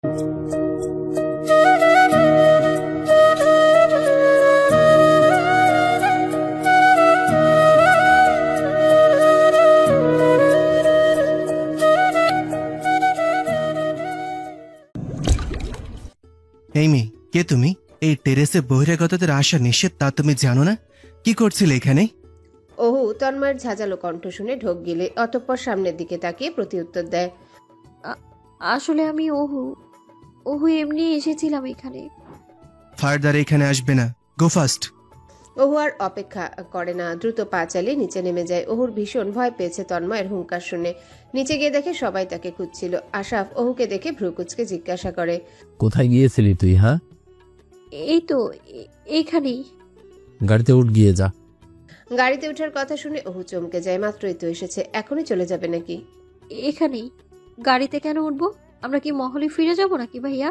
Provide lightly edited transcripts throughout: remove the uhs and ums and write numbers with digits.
এই মেয়ে, কে তুমি? এই টেরেসে বহিরাগতদের আসা নিষেধ, তা তুমি জানো না? কি করছিলে এখানে? ওহু তন্ময়ের ঝাঁঝালো কণ্ঠ শুনে ঢোক গিলে অতঃপর সামনের দিকে তাকিয়ে প্রতিউত্তর দেয়। আসলে আমি ওহু এমনি এসেছিলাম এখানে। ফার্দার এখানে আসবে না, গো ফাস্ট। ওহু আর অপেক্ষা করে না, দ্রুত পা চালিয়ে নিচে নেমে যায়। ওহুর ভীষণ ভয় পেয়েছে তন্ময়ের হুঙ্কার শুনে। নিচে গিয়ে দেখে সবাই তাকে খুঁজছিল। আশরাফ ওহুকে দেখে ভ্রুকুচকে জিজ্ঞাসা করে, কোথায় গিয়েছিলি তুই? হ্যাঁ, এই তো এইখানেই। গাড়িতে উঠ, গিয়ে যা। গাড়িতে ওঠার কথা শুনে ওহু চমকে যায়। মাত্রই তো এসেছে, এখনই চলে যাবে নাকি? এখানেই। গাড়িতে কেন উঠবো? আমরা কি মহলে ফিরে যাব নাকি ভাইয়া?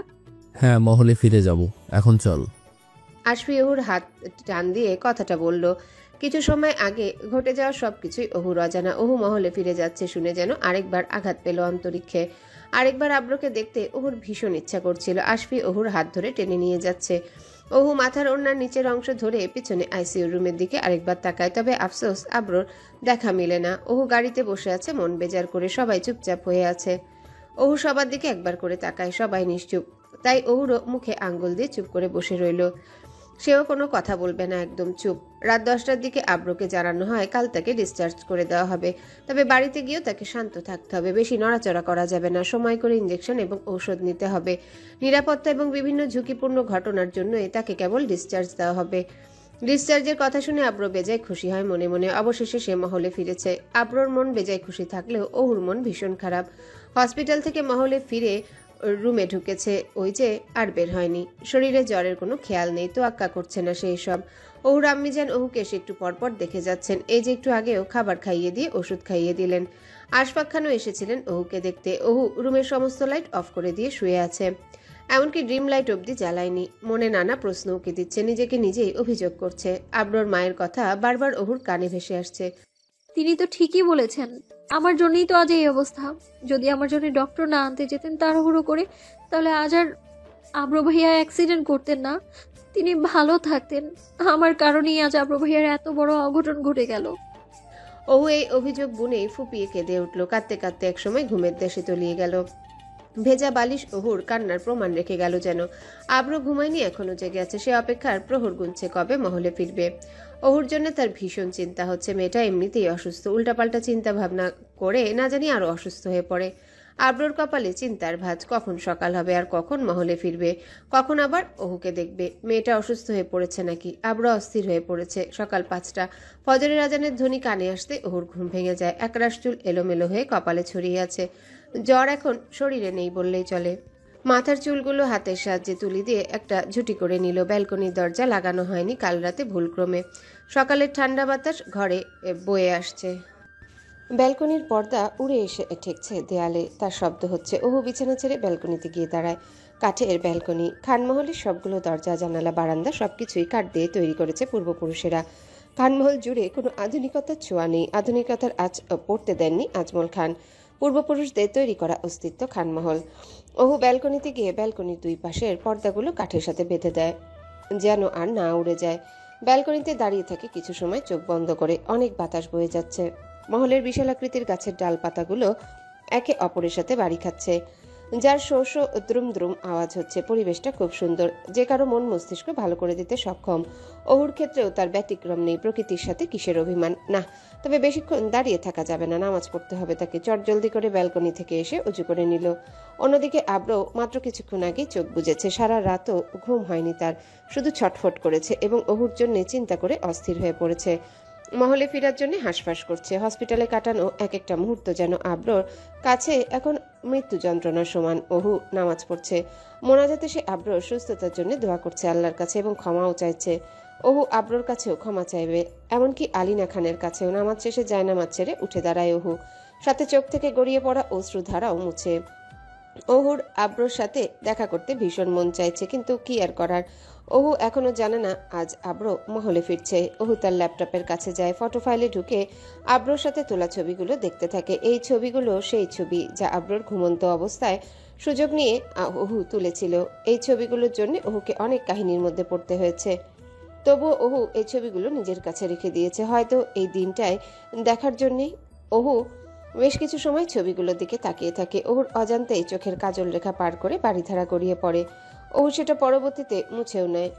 হ্যাঁ, মহলে ফিরে যাব, এখন চল। আশফি ওহুর হাত টান দিয়ে কথাটা বলল। কিছু সময় আগে ঘটে যাওয়া সবকিছুই ওহুর অজানা। ওহু মহলে ফিরে যাচ্ছে শুনে যেন আরেকবার আঘাত পেল অন্তরিক্ষে। আরেকবার আব্রকে দেখতে ওহুর ভীষণ ইচ্ছা করছিল। আশফি ওহুর হাত ধরে টেনে নিয়ে যাচ্ছে। ওহু মাথার ওড়নার নিচের অংশ ধরে পিছনে আইসিইউ রুমের দিকে আরেকবার তাকায়। তবে আফসোস, আব্রোর দেখা মিলে না। ওহু গাড়িতে বসে আছে মন বেজার করে, সবাই চুপচাপ হয়ে আছে। ওহু সবার দিকে একবার করে তাকায়, সবাই নিশ্চুপ। তাই ওহুরও মুখে আঙ্গুল দিয়ে চুপ করে বসে রইল। সেও কোনো কথা বলবে না, একদম চুপ। রাত 10টার দিকে আব্রোকে জানানো হয় কাল তাকে ডিসচার্জ করে দেওয়া হবে। তবে বাড়িতে গিয়েও তাকে শান্ত থাকতে হবে, বেশি নড়াচড়া করা যাবে না, সময় করে ইঞ্জেকশন এবং ঔষধ নিতে হবে। নিরাপত্তা এবং বিভিন্ন ঝুঁকিপূর্ণ ঘটনার জন্যই তাকে কেবল ডিসচার্জ দেওয়া হবে। ডিসচার্জের কথা শুনে আব্রো বেজায় খুশি হয় মনে মনে। অবশেষে সে মহলে ফিরেছে। আব্রোর মন বেজায় খুশি থাকলেও ওহুর মন ভীষণ খারাপ। হসপিটাল থেকে মহলে ফিরে রুমে ঢুকেছে, ওই যে আর বের হয়নি। শরীরে জ্বরের কোনো খেয়াল নেই, তোয়াক্কা করছে না সেই সব। ওহুর আম্মিজান ওহুকে এসে একটু পরপর দেখে যাচ্ছেন। এই যে একটু আগেও খাবার খাইয়ে দিয়ে ওষুধ খাইয়ে দিলেন। আশফাক খানও এসেছিলেন ওহুকে দেখতে। ওহু রুমের সমস্ত লাইট অফ করে দিয়ে শুয়ে আছে, এমনকি ড্রিম লাইট অবধি জ্বালায়নি। মনে নানা প্রশ্ন উকি দিচ্ছে, নিজেকে নিজেই অভিযোগ করছে। আব্রোর মায়ের কথা বারবার ওহুর কানে ভেসে আসছে। তিনি তো ঠিকই বলেছেন, আমার জন্যই তো আজ এই অবস্থা। যদি আমার জন্য ডক্টর না আনতে যেতেন তাড়াহুড়ো করে, তাহলে আজ আর আব্রো ভাইয়া অ্যাক্সিডেন্ট করতেন না, তিনি ভালো থাকতেন। আমার কারণেই আজ আব্রো ভাইয়ার এত বড় অঘটন ঘটে গেল। ওহু এই অভিযোগ বুনেই ফুপিয়ে কেঁদে উঠল। কাঁদতে কাঁদতে একসময় ঘুমের দেশে তলিয়ে গেল। ভেজা বালিশ ওহুর কান্নার প্রমাণ রেখে গেল যেন। আব্রো ঘুমায়নি, এখনো জেগে আছে। সে অপেক্ষার প্রহর গুনছে কবে মহলে ফিরবে। ওহুর জন্য তার ভীষণ চিন্তা হচ্ছে। মেয়েটা এমনিতেই অসুস্থ, উল্টাপাল্টা চিন্তা ভাবনা করে না জানি আরো অসুস্থ হয়ে পড়ে। আব্রোর কপালে চিন্তার ভাঁজ, কখন সকাল হবে আর কখন মহলে ফিরবে, কখন আবার ওহুকে দেখবে। মেয়েটা অসুস্থ হয়ে পড়েছে নাকি? আব্রো অস্থির হয়ে পড়েছে। সকাল 5টা, ফজরের আজানের ধ্বনি কানে আসতে ওহুর ঘুম ভেঙে যায়। একরাশ চুল এলোমেলো হয়ে কপালে ছড়িয়ে আছে। জ্বর এখন শরীরে নেই বললেই চলে। মাথার চুলগুলো হাতের সাহায্যে তুলি দিয়ে একটা ঝুটি করে নিল। ব্যালকনির দরজা লাগানো হয়নি কাল রাতে ভুলক্রমে। সকালের ঠান্ডা বাতাস ঘরে বয়ে আসছে। ব্যালকনির পর্দা উড়ে এসে ঠেকছে দেয়ালে, তার শব্দ হচ্ছে। ওহু বিছানা ছেড়ে ব্যালকনিতে গিয়ে দাঁড়ায়। কাঠের ব্যালকনি, খানমহলের সবগুলো দরজা জানালা বারান্দা সবকিছুই কাঠ দিয়ে তৈরি করেছে পূর্বপুরুষেরা। খানমহল জুড়ে কোনো আধুনিকতার ছোঁয়া নেই, আধুনিকতার আজ পড়তে দেননি আজমল খান। পূর্বপুরুষদের তৈরি করা অস্তিত্ব খানমহল। ওহু ব্যালকনিতে গিয়ে ব্যালকনির দুই পাশের পর্দাগুলো কাঠের সাথে বেঁধে দেয় যেন আর না উড়ে যায়। ব্যালকনিতে দাঁড়িয়ে থাকে কিছু সময় চোখ বন্ধ করে। অনেক বাতাস বয়ে যাচ্ছে। মহলের বিশালাকৃতির গাছের ডালপাতাগুলো একে অপরের সাথে বাড়ি খাচ্ছে, যার শো শো দ্রুম দ্রুম আওয়াজ হচ্ছে। পরিবেশটা খুব সুন্দর, যে কারো মন মস্তিষ্ক ভালো করে দিতে সক্ষম। ওহুর ক্ষেত্রেও তার ব্যতিক্রম নেই। প্রকৃতির সাথে কিসের অভিমান? না, তবে বেশিক্ষণ দাঁড়িয়ে থাকা যাবে না, নামাজ পড়তে হবে তাকে। চটজলদি করে ব্যালকনি থেকে এসে উঁচু করে নিল। অন্যদিকে আব্রো মাত্র কিছুক্ষণ আগেই চোখ বুজেছে। সারা রাতও ঘুম হয়নি তার, শুধু ছটফট করেছে এবং ওহুর জন্য চিন্তা করে অস্থির হয়ে পড়েছে। মহলে ফেরার জন্য হাঁসফাঁস করছে। হসপিটালে কাটানো এক একটা মুহূর্ত যেন আব্রোর কাছে এখন মৃত্যু যন্ত্রণার সমান। ওহু নামাজ পড়ছে, মোনাজাতে সে আব্রোর সুস্থতার জন্য দোয়া করছে আল্লাহর কাছে এবং ক্ষমাও চাইছে। ওহু আব্রোর কাছেও ক্ষমা চাইবে, এমনকি আলিনা খানের কাছেও। নামাজ শেষে জায়নামাজ ছেড়ে উঠে দাঁড়ায় ওহু, সাথে চোখ থেকে গড়িয়ে পড়া অশ্রুধারাও মুছে। ওহুর আব্রোর সাথে দেখা করতে ভীষণ মন চাইছে, কিন্তু কি আর করার। ওহু এখনো জানে না আজ আব্রো মহলে ফিরছে। ওহু তার ল্যাপটপের কাছে যায়, ফটো ফাইলে ঢুকে আব্রোর সাথে তোলা ছবিগুলো দেখতে থাকে। এই ছবিগুলো সেই ছবি যা আব্রোর ঘুমন্ত অবস্থায় সুযোগ নিয়ে ওহু তুলেছিল। এই ছবিগুলোর জন্য ওহুকে অনেক কাহিনীর মধ্যে পড়তে হয়েছে। তবুও ওহু এই ছবিগুলো নিজের কাছে রেখে দিয়েছে, হয়তো এই দিনটায় দেখার জন্যেই। ওহু বেশ কিছু সময় ছবিগুলোর দিকে তাকিয়ে থাকে। ওহুর অজান্তেই চোখের কাজল রেখা পার করে বাড়িধারা গড়িয়ে পড়ে। ওহু সেটা পরবর্তীতে মুছেও নেয়।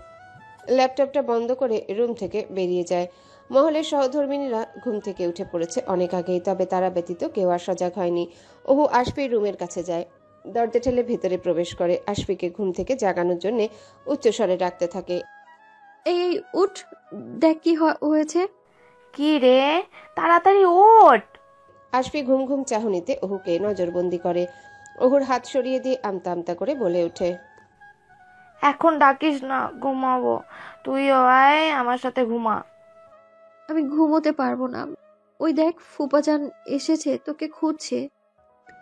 ল্যাপটপটা বন্ধ করে রুম থেকে বেরিয়ে যায়। মহলের সহধর্মিনীরা ঘুম থেকে উঠে পড়েছে অনেক আগেই, তবে তারা ব্যতীত কেউ আর সজাগ হয়নি। ওহু আশফির রুমের কাছে যায়, দরজা ঠেলে ভেতরে প্রবেশ করে। আশফিকে ঘুম থেকে জাগানোর জন্য উচ্চস্বরে ডাকতে থাকে। এই উঠ, দেখ কি হয়েছে। কি রে, তাড়াতাড়ি ওঠ। আশফি ঘুম ঘুম চাহনিতে ওহুকে নজরবন্দি করে। ওহুর হাত সরিয়ে দিয়ে আমতা আমতা করে বলে ওঠে, এখন ডাকিস না, ঘুমাবো। তুইও আয় আমার সাথে ঘুমা। আমি ঘুমোতে পারবো না। ওই দেখ ফুপাজান এসেছে, তোকে খুঁজছে।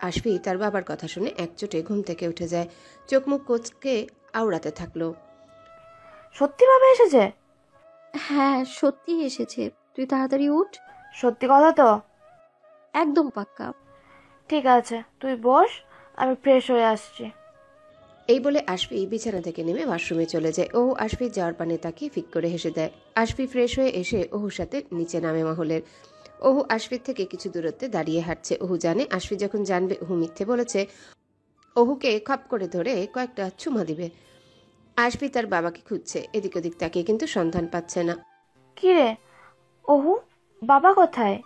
আশফি তার বাবার কথা শুনে একচোটে ঘুম থেকে উঠে যায়। চোখ মুখ কোচকে আওড়াতে থাকলো। সত্যি ভাবে এসেছে? হ্যাঁ, সত্যি এসেছে। তুই তাড়াতাড়ি উঠ। সত্যি কথা তো? একদম পাক্কা। ঠিক আছে, তুই বস, আমি ফ্রেশ হয়ে আসছি। এই বলে আশফি বিছানা থেকে নেমে ওয়াশরুমে চলে যায়। ওহু আশফি যাওয়ার পানে তাকিয়ে ফিক করে হেসে দেয়। আশফি ফ্রেশ হয়ে এসে ওহুর সাথে নিচে নামে মহলের। ওহু আশফির থেকে কিছু দূরত্বে দাঁড়িয়ে হাঁটছে। ওহু জানে আশফি যখন জানবে ওহু মিথ্যে বলেছে, ওহুকে খপ করে ধরে কয়েকটা চুমা দিবে। আশফি তার বাবাকে খুঁজছে, এদিক ওদিক তাকিয়ে কিন্তু সন্ধান পাচ্ছে না। কি রে ওহু, বাবা কোথায়?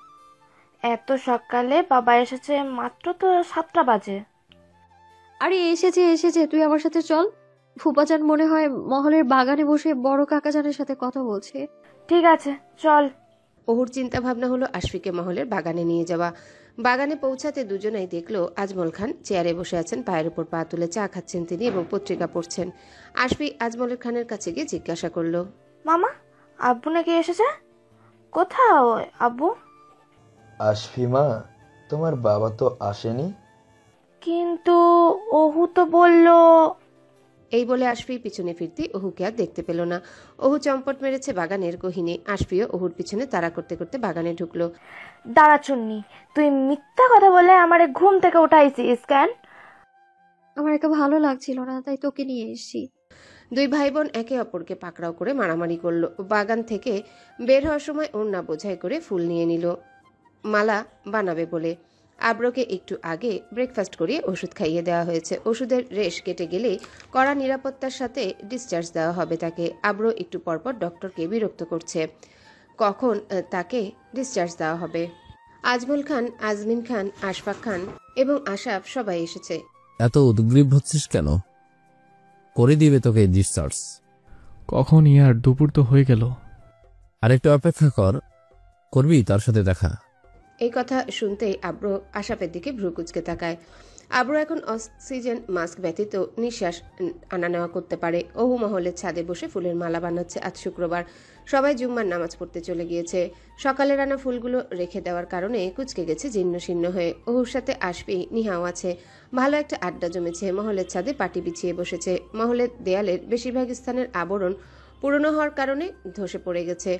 এত সকালে বাবা এসেছে? মাত্র তো 7টা বাজে। আরে এসেছে এসেছে, তুই আমার সাথে চল। ফুপাজান মনে হয় মহলের বাগানে বসে বড় কাকাজানের সাথে কথা বলছে। ঠিক আছে, চল। ওহুর চিন্তা ভাবনা হলো আশফিকে মহলের বাগানে নিয়ে যাওয়া। বাগানে পৌঁছাতে দুজনেই দেখলো আজমল খান চেয়ারে বসে আছেন, পায়ের উপর পা তুলে চা খাচ্ছেন তিনি এবং পত্রিকা পড়ছেন। আশফি আজমল খানের কাছে গিয়ে জিজ্ঞাসা করলো, মামা, আব্বু নাকি এসেছে? কোথাও আব্বু? আশফি মা, তোমার বাবা তো আসেনি। কিন্তু ওহু তো বলল। এই বলে আশফি পিছনে ফিরতে ওহুকে আর দেখতে পেল না। ওহু চম্পট মেরেছে বাগানের গহীনে। আশফিও ওহুর পিছনে তাড়া করতে করতে বাগানে ঢুকলো। দাঁড়া চুন্নি, তুই মিথ্যা কথা বলে আমারে ঘুম থেকে উঠাইছিস কেন? আমার একা ভালো লাগছিল না, তাই তোকে নিয়ে এসেছি। দুই ভাই বোন একে অপরকে পাকড়াও করে মারামারি করলো। বাগান থেকে বের হওয়ার সময় ওড়না বোঝাই করে ফুল নিয়ে নিল মালা বানাবে বলে। আব্রকে একটু আগে ব্রেকফাস্ট করিয়ে ওষুধ খাইয়ে দেওয়া হয়েছে। ওষুধের রেশ কেটে গেলে কড়া নিরাপত্তার সাথে ডিসচার্জ দেওয়া হবে তাকে। আব্র একটু পরপর ডক্টরকে বিরক্ত করছে কখন তাকে ডিসচার্জ দেওয়া হবে। আজমল খান, আজমিন খান, আশফাক খান এবং আশাফ সবাই এসেছে। এত উদ্গ্রীব হচ্ছিস কেন? করে দিবে তোকে ডিসচার্জ। কখন ইয়ার, দুপুর তো হয়ে গেল। আরেকটু অপেক্ষা কর, করবি তার সাথে দেখা। এই কথা শুনতেই আব্র আশাফের দিকে ভ্রু কুচকে তাকায়। আব্র এখন অক্সিজেন মাস্ক ব্যতীত নিঃশ্বাস আনা নেওয়া করতে পারে। ওহু মহলের ছাদে বসে ফুলের মালা বানাচ্ছে। আজ শুক্রবার, সবাই জুম্মার নামাজ পড়তে চলে গিয়েছে। সকালের আনা ফুলগুলো রেখে দেওয়ার কারণে কুচকে গেছে জীর্ণ শীর্ণ হয়ে। ওহুর সাথে আশফি, নিহাও আছে। ভালো একটা আড্ডা জমেছে। মহলের ছাদে পাটি বিছিয়ে বসেছে। মহলের দেয়ালের বেশিরভাগ স্থানের আবরণ পুরনো হওয়ার কারণে ধসে পড়ে গেছে।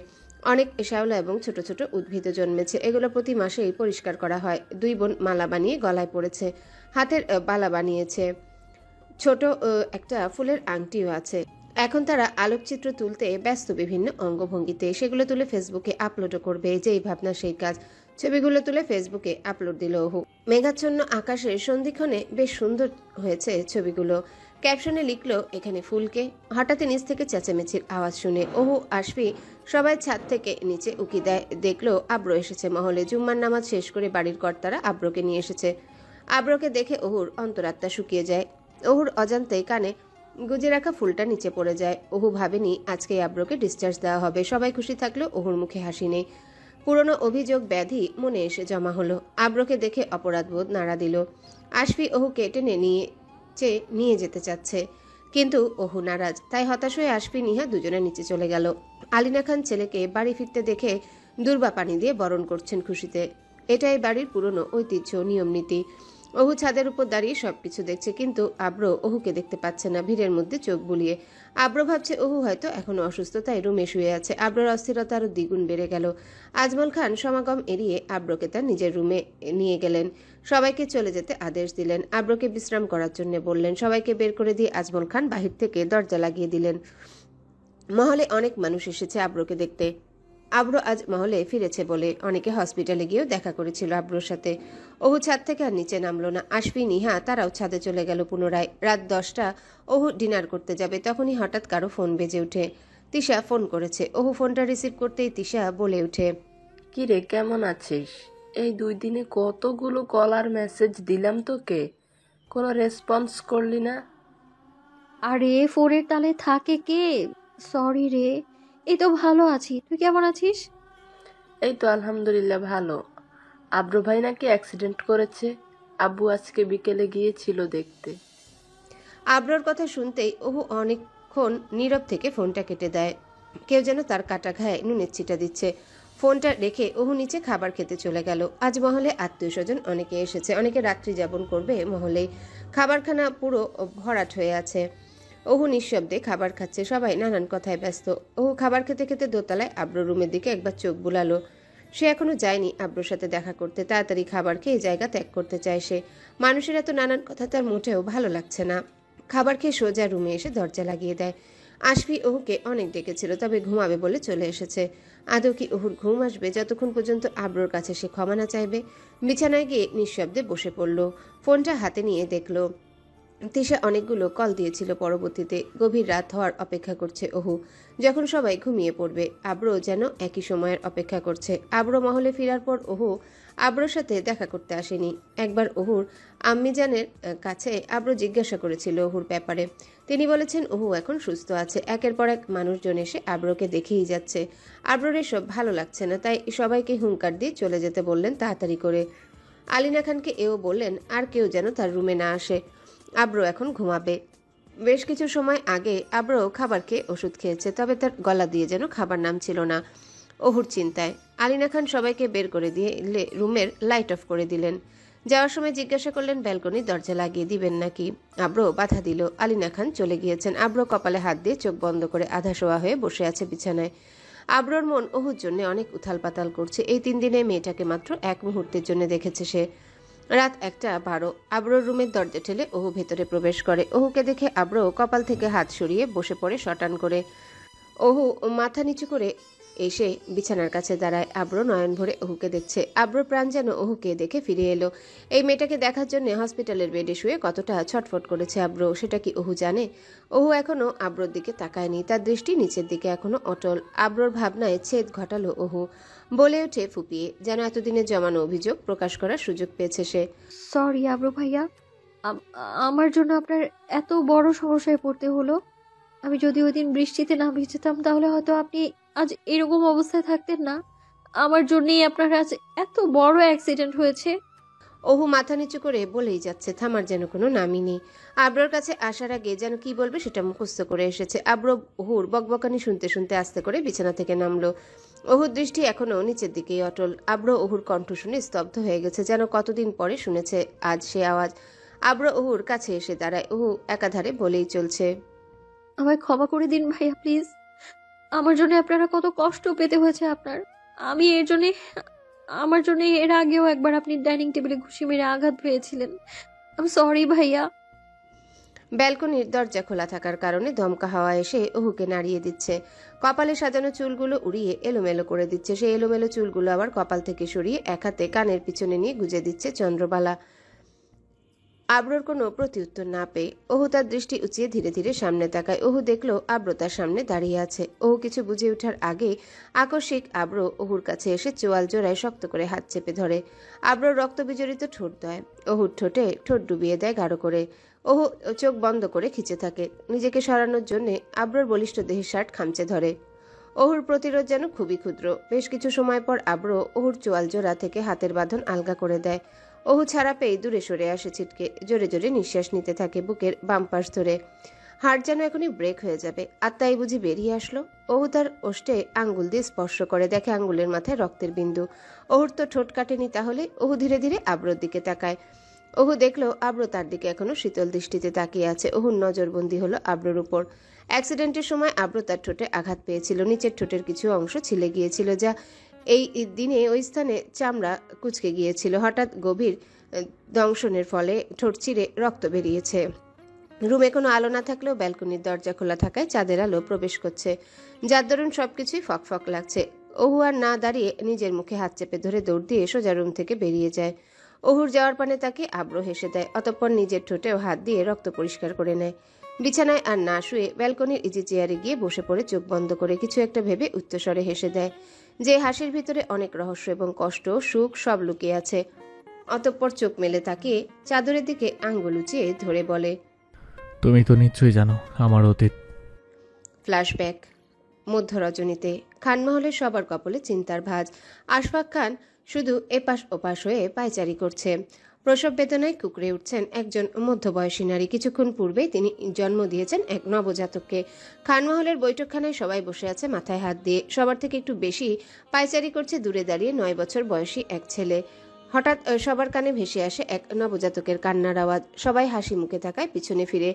অনেক শ্যাওলা এবং ছোট ছোট উদ্ভিদ জন্মেছে। এগুলো প্রতি মাসেই পরিষ্কার করা হয়। দুই বোন মালা বানিয়ে গলায় পড়েছে, হাতের বালা বানিয়েছে, ছোট একটা ফুলের আংটিও আছে। এখন তারা আলোকচিত্র তুলতে ব্যস্ত বিভিন্ন অঙ্গভঙ্গিতে। সেগুলো তুলে ফেসবুকে আপলোডও করবে। যেই ভাবনা সেই কাজ। ছবিগুলো তুলে ফেসবুকে আপলোড দিল ওহু। মেঘাচ্ছন্ন আকাশের সন্ধিক্ষণে বেশ সুন্দর হয়েছে ছবিগুলো। ক্যাপশনে লিখলো, এখানে ফুলকে। হঠাৎই নিচ থেকে চেঁচামেচির আওয়াজ শুনে ওহু, আশফি সবাই ছাদ থেকে নিচে উকি দেয়। দেখলো আব্র এসেছে মহলে। জুম্মার নামাজ শেষ করে বাড়ির কর্তারা আব্রকে নিয়ে এসেছে। আব্রকে দেখে ওহুর অন্তরাত্মা শুকিয়ে যায়। ওহুর অজান্তেই কানে গুজে রাখা ফুলটা নিচে পড়ে যায়। ওহু ভাবেনি আজকেই আব্রকে ডিসচার্জ দেওয়া হবে। সবাই খুশি থাকলেও ওহুর মুখে হাসি নেই। পুরনো অভিযোগ ব্যাধি মনে এসে জমা হলো। আব্রকে দেখে অপরাধবোধ নাড়া দিল। আশফি ওহুকে টেনে নিয়ে যেতে চাচ্ছে, কিন্তু ওহু নারাজ। তাই হতাশ হয়ে আশফি, নিহা দুজনে নিচে চলে গেল। আলিনা খান ছেলেকে বাড়ি ফিরতে দেখে দুর্বা পানি দিয়ে বরণ করছেন খুশিতে। এটাই বাড়ির পুরনো ঐতিহ্য, নিয়ম নীতি। ওহু ছাদের উপর দাঁড়িয়ে সবকিছু দেখছে, কিন্তু আব্র ওহুকে দেখতে পাচ্ছে না। ভিড়ের মধ্যে চোখ বুলিয়ে আব্র ভাবছে ওহু হয়তো এখনো অসুস্থ, তাই রুমে শুয়ে আছে। আব্রর অস্থিরতা আরো দ্বিগুণ বেড়ে গেল। আজমল খান সমাগম এড়িয়ে আব্রকে তার নিজের রুমে নিয়ে গেলেন। সবাইকে চলে যেতে আদেশ দিলেন। আব্রকে বিশ্রাম করার জন্য বললেন। সবাইকে বের করে দিয়ে আজমল খান বাহির থেকে দরজা লাগিয়ে দিলেন। মহলে অনেক মানুষ এসেছে আব্রকে দেখতে। আব্র আজ মহলে ফিরেছে বলে অনেকে হসপিটালে গিয়েও দেখা করেছিল আব্রোর সাথে। ওহু ছাদ থেকে আর নিচে নামলো না। আশফি, নিহা তারাও ছাদে চলে গেল পুনরায়। রাত 10টা, ওহু ডিনার করতে যাবে, তখনই হঠাৎ কারো ফোন বেজে ওঠে। তিশা ফোন করেছে। ওহু ফোনটা রিসিভ করতেই তিশা বলে ওঠে, কি রে, কেমন আছিস? এই 2 দিনে কতগুলো কল আর মেসেজ দিলাম তোকে, কোনো রেসপন্স করলি না। আরে ফোনের তালে থাকে কে? সরি রে। এই তো ভালো আছি, তুই কেমন আছিস? এই তো আলহামদুলিল্লাহ ভালো। আব্রু ভাই নাকি অ্যাক্সিডেন্ট করেছে, আব্বু আজকে বিকেলে গিয়েছিল দেখতে। আব্রোর কথা শুনতেই ওহু অনেকক্ষণ নীরব থেকে ফোনটা কেটে দেয়। কেউ যেন তার কাটা ঘায়ে নুনের ছিটা দিচ্ছে। ফোনটা রেখে ওহু নিচে খাবার খেতে চলে গেল। আজ মহলে আত্মীয় স্বজন অনেকে এসেছে, অনেকে রাত্রি যাপন করবে মহলে। খাবারখানা পুরো ভরাট হয়ে আছে। ওহু নিঃশব্দে খাবার খাচ্ছে, সবাই নানান কথায় ব্যস্ত। ওহু খাবার খেতে খেতে দোতলায় আব্রোর রুমের দিকে একবার চোখ বুলালো। সে এখনো যায়নি আব্রোর সাথে দেখা করতে। তাড়াতাড়ি খাবার খেয়ে জায়গা ত্যাগ করতে চায় সে। মানুষের এত নানান কথা তার মোটেও ভালো লাগছে না। খাবার খেয়ে সোজা রুমে এসে দরজা লাগিয়ে দেয়। আশফি ওহুকে অনেক ডেকেছিল, তবে ঘুমাবে বলে চলে এসেছে। আদৌ কি ওহুর ঘুম আসবে যতক্ষণ পর্যন্ত আব্রোর কাছে সে ক্ষমা না চাইবে? বিছানায় গিয়ে নিঃশব্দে বসে পড়ল। ফোনটা হাতে নিয়ে দেখল তিশা অনেকগুলো কল দিয়েছিল পরবর্তীতে। গভীর রাত হওয়ার অপেক্ষা করছে ওহু, যখন সবাই ঘুমিয়ে পড়বে। আব্রো যেন একই সময়ের অপেক্ষা করছে। আব্রো মহলে ফেরার পর ওহু আব্রোর সাথে দেখা করতে আসেনি। একবার ওহুর আম্মিজানের কাছে আব্রো জিজ্ঞাসা করেছিল ওহুর ব্যাপারে। তিনি বলেছেন ওহু এখন সুস্থ আছে। একের পর এক মানুষজন এসে আব্রোকে দেখেই যাচ্ছে। আব্রোর এসব ভালো লাগছে না, তাই সবাইকে হুঙ্কার দিয়ে চলে যেতে বললেন তাড়াতাড়ি করে। আলিনা খানকে এও বললেন আর কেউ যেন তার রুমে না আসে। আব্রো এখন ঘুমাবে। বেশ কিছু সময় আগে আব্রো খাবার খেয়ে ওষুধ খেয়েছে, তবে তার গলা দিয়ে যেন খাবার নামছিল না। ওহুর চিন্তায় আলিনা খান সবাইকে বের করে দিয়ে রুমের লাইট অফ করে দিলেন। যাওয়ার সময় জিজ্ঞাসা করলেন ব্যালকনির দরজা লাগিয়ে দিবেন নাকি। আব্রো বাধা দিল। আলিনা খান চলে গিয়েছেন। আব্রো কপালে হাত দিয়ে চোখ বন্ধ করে আধা শোয়া হয়ে বসে আছে বিছানায়। আব্রোর মন ওহুর জন্য অনেক উথাল পাতাল করছে। এই 3 দিনে মেয়েটাকে মাত্র এক মুহূর্তের জন্য দেখেছে সে। রাত 1:12। আব্রোর রুমের দরজা ঠেলে ওহু ভেতরে প্রবেশ করে। ওহুকে দেখে আব্রো কপাল থেকে হাত সরিয়ে বসে পড়ে শটান করে। ওহু মাথা নিচু করে এসে বিছানার কাছে দাঁড়ায়। আব্রো নয়ন ভরে ওহুকে দেখছে। আব্রোর প্রাণ যেন ওহুকে দেখে ফিরে এলো। এই মেয়েটাকে দেখার জন্য হসপিটালের বেডে শুয়ে কতটা ছটফট করেছে আব্রো, সেটা কি ওহু জানে? ওহু এখনো আব্রোর দিকে তাকায়নি, তার দৃষ্টি নিচের দিকে এখনো অটল। আব্রোর ভাবনায় ছেদ ঘটালো ওহু। বলে ওঠে ফুপিয়ে, যেন এতদিনের জমানো অভিযোগ প্রকাশ করার সুযোগ পেয়েছে সে। সরি আব্রু ভাইয়া, আমার জন্য আপনার এত বড় সমস্যায় পড়তে হলো। আমি যদি ওই দিন বৃষ্টিতে না ভিজতাম তাহলে হয়তো আপনি আজ এরকম অবস্থায় থাকতেন না। আমার জন্যই আপনার আজ এত বড় অ্যাক্সিডেন্ট হয়েছে। ওহু মাথা নিচু করে বলেই যাচ্ছে, থামার যেন কোনো নামই নেই। আব্রোর কাছে আসার আগে যেন কি বলবে সেটা মুখস্থ করে এসেছে। আব্রো ওহুর বকবকানি শুনতে শুনতে আস্তে করে বিছানা থেকে নামলো। ওহুর দৃষ্টি এখনো নিচের দিকেই অটল। আব্রো ওহুর কণ্ঠ শুনে স্তব্ধ হয়ে গেছে, যেন কতদিন পরে শুনেছে আজ সে আওয়াজ। আব্রো ওহুর কাছে এসে দাঁড়ায়। ওহু একাধারে বলেই চলছে, আমায় ক্ষমা করে দিন ভাইয়া প্লিজ। আমার জন্য আপনারা কত কষ্ট পেতে হয়েছে আপনার। আমি আমার জন্য এর আগেও একবার আপনি ডাইনিং টেবিলে ঘুষি মেরে আঘাত পেয়েছিলেন। আমি সরি ভাইয়া। ব্যালকনির দরজা খোলা থাকার কারণে দমকা হাওয়া এসে ওহুকে নাড়িয়ে দিচ্ছে। কপালে সাজানো চুলগুলো উড়িয়ে এলোমেলো করে দিচ্ছে। সেই এলোমেলো চুলগুলো আবার কপাল থেকে সরিয়ে এক হাতে কানের পিছনে নিয়ে গুজে দিচ্ছে চন্দ্রবালা। আব্রোর কোনো প্রত্যুত্তর না পেয়ে ওহু তার দৃষ্টি উঁচিয়ে ধীরে ধীরে সামনে তাকায়। ওহু দেখলো আব্রো তার সামনে দাঁড়িয়ে আছে। ওহু কিছু বুঝে ওঠার আগে আকস্মিক আব্রো ওহুর কাছে এসে চোয়াল জোড়ায় শক্ত করে হাত চেপে ধরে। আব্রোর রক্ত বিজড়িত ঠোঁট দেয়। ওহুর ঠোঁটে ঠোঁট ডুবিয়ে দেয় গাঢ় করে। ওহু চোখ বন্ধ করে খিচে থাকে। নিজেকে সরানোর জন্য আব্রোর বলিষ্ঠ দেহের শার্ট খামচে ধরে। ওহুর প্রতিরোধ যেন খুবই ক্ষুদ্র। বেশ কিছু সময় পর আব্রো ওহুর চোয়াল জোড়া থেকে হাতের বাঁধন আলগা করে দেয়। ওহু ছাড়া পেয়ে দূরে সরে আসে ছিটকে। জোরে জোরে নিঃশ্বাস নিতে থাকে বুকের বাম পাশ ধরে। হার্ট যেন এখনই ব্রেক হয়ে যাবে। আর তাই বুঝি বেরিয়ে আসলো। ওহু তার ওষ্ঠে আঙ্গুল দিয়ে স্পর্শ করে, দেখে আঙ্গুলের মাথায় রক্তের বিন্দু। ওহুর তো ঠোঁট কাটেনি তাহলে। ওহু ধীরে ধীরে আব্রোর দিকে তাকায়। ওহু দেখলো আব্রো তার দিকে এখনো শীতল দৃষ্টিতে তাকিয়ে আছে। ওহুর নজরবন্দি হলো আব্রোর উপর। অ্যাক্সিডেন্টের সময় আব্রো তার ঠোঁটে আঘাত পেয়েছিল। নিচের ঠোঁটের কিছু অংশ ছিলে গিয়েছিল, যা এই দিনে ওই স্থানে চামড়া কুঁচকে গিয়েছিল। হঠাৎ গভীর দংশনের ফলে ঠোঁট চিরে রক্ত বেরিয়েছে। রুমে কোনো আলো না থাকলেও ব্যালকনির দরজা খোলা থাকায় চাঁদের আলো প্রবেশ করছে, যার দরুন সবকিছুই ফকফক লাগছে। অহু আর না দাঁড়িয়ে নিজের মুখে হাত চেপে ধরে দৌড় দিয়ে সোজা রুম থেকে বেরিয়ে যায়। অহুর যাওয়ার পানে তাকে আব্র হেসে দেয়, অতঃপর নিজের ঠোঁটেও হাত দিয়ে রক্ত পরিষ্কার করে নেয়। বিছানায় আর না শুয়ে ব্যালকনির ইজি চেয়ারে গিয়ে বসে পড়ে চোখ বন্ধ করে কিছু একটা ভেবে উচ্চস্বরে হেসে দেয়, যে হাসির ভিতরে অনেক রহস্য এবং কষ্ট, সুখ সব লুকিয়ে আছে। অতঃপর চোখ মেলে তাকিয়ে চাদরের দিকে আঙ্গুল উঁচিয়ে ধরে বলে, তুমি তো নিশ্চয়ই জানো আমার অতীত। ফ্ল্যাশব্যাক। মধ্য রজনীতে খানমহলের সবার কপালে চিন্তার ভাঁজ। আশফাক খান শুধু এপাশ ওপাশ হয়ে পায়চারি করছে। প্রসব বেদনায় কুঁকড়ে উঠছেন একজন মধ্যবয়সী নারী। কিছুক্ষণ পূর্বেই তিনি জন্ম দিয়েছেন এক নবজাতককে। খানমহলের বৈঠকখানায় সবাই বসে আছে মাথায় হাত দিয়ে। সবার থেকে একটু বেশি পায়চারি করছে দূরে দাঁড়িয়ে 9 বছর বয়সী এক ছেলে। হঠাৎ সবার কানে ভেসে আসে এক নবজাতকের কান্নার আওয়াজ। সবাই হাসি মুখে থাকায় পিছনে ফিরে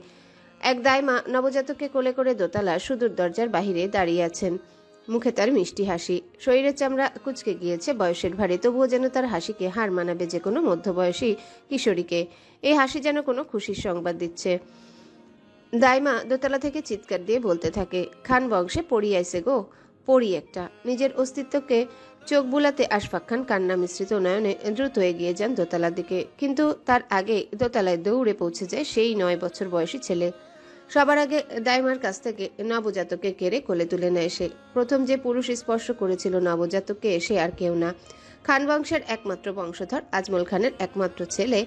এক দাইমা নবজাতককে কোলে করে দোতলা সুদূর দরজার বাহিরে দাঁড়িয়ে আছেন। মুখে তার মিষ্টি হাসি, শরীরের চামড়া কুঁচকে গিয়েছে বয়সের ভারে, তবুও যেন তার হাসিকে হার মানাবে যে কোনো মধ্যবয়সী কিশোরীকে। এই হাসি যেন কোনো খুশির সংবাদ দিচ্ছে। দাইমা দোতলা থেকে চিৎকার দিয়ে বলতে থাকে, খান বংশে পড়ি আইছে গো, পড়ি একটা। নিজের অস্তিত্বকে চোখ বুলাতে আশফাক খান কান্না মিশ্রিত নয়নে দ্রুত এগিয়ে যান দোতলার দিকে, কিন্তু তার আগে দোতলায় দৌড়ে পৌঁছে যায় সেই 9 বছর বয়সী ছেলে। সবার আগে দাইমার কাছ থেকে নবজাতককে কেড়ে কোলে তুলে নেয় সে। প্রথম যে পুরুষ স্পর্শ করেছিল নবজাতককে সে আর কেউ না, খান বংশের একমাত্র বংশধর আজমল খানের একমাত্র ছেলে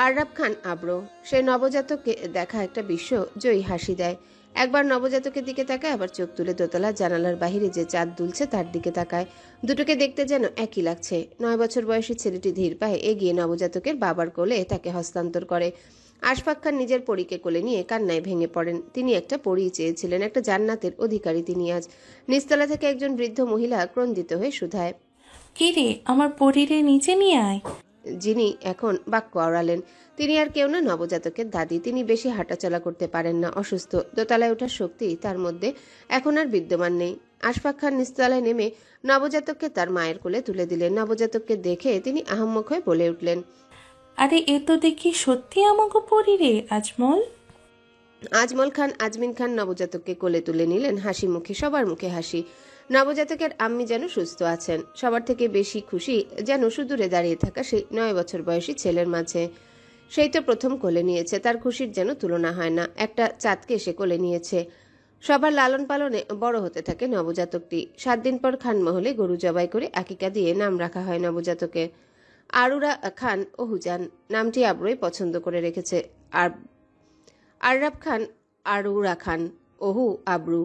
আররাব খান আব্র। সে নবজাতককে দেখা একটা বিশ্বজয়ী হাসি দেয়। একবার নবজাতকের দিকে তাকায়, আবার চোখ তুলে দোতলার জানালার বাহিরে যে চাঁদ দুলছে তার দিকে তাকায়। দুটোকে দেখতে যেন একই লাগছে। 9 বছর বয়সী ছেলেটি ধীর পায়ে এগিয়ে নবজাতকের বাবার কোলে তাকে হস্তান্তর করে। আশফাক খান নিজের পরীকে কোলে নিয়ে কান্নায় ভেঙে পড়েন। তিনি একটা পরী চেয়েছিলেন, একটা জান্নাতের অধিকারী তিনি আজ। নিচতলা থেকে একজন বৃদ্ধ মহিলা ক্রন্দিত হয়ে শুধায়, কি রে, আমার পরীরে নিচে নিয়ে আয়। যিনি এখন বাক্য আওড়ালেন তিনি আর কেউ না, নবজাতকের দাদি। তিনি বেশি হাঁটাচলা করতে পারেন না, অসুস্থ। দোতলায় ওঠার শক্তি তার মধ্যে এখন আর বিদ্যমান নেই। আশফাক খান নিচতলায় নেমে নবজাতককে তার মায়ের কোলে তুলে দিলেন। নবজাতককে দেখে তিনি আহাম্মক হয়ে বলে উঠলেন, আরে এ তো দেখি সত্যি আমাকে পরীরে আজমল। আজমল খান আজমিন খান নবজাতককে কোলে তুলে নিলেন হাসি মুখে। সবার মুখে হাসি। নবজাতকের আম্মি যেন সুস্থ আছেন। সবার থেকে বেশি খুশি যেন সুদূরে দাঁড়িয়ে থাকা সেই 9 বছর বয়সী ছেলের মাঝে। সেই তো প্রথম কোলে নিয়েছে, তার খুশির যেন তুলনা হয় না। একটা চাঁদকে সে কোলে নিয়েছে। সবার লালন পালনে বড় হতে থাকে নবজাতকটি। 7 দিন পর খানমহলে গরু জবাই করে আকিকা দিয়ে নাম রাখা হয় নবজাতকে। আরুরা খান অহুজান নামটি আব্রই পছন্দ করে রেখেছে। আর আররাব খান আরুরা খান, ওহু আব্রু,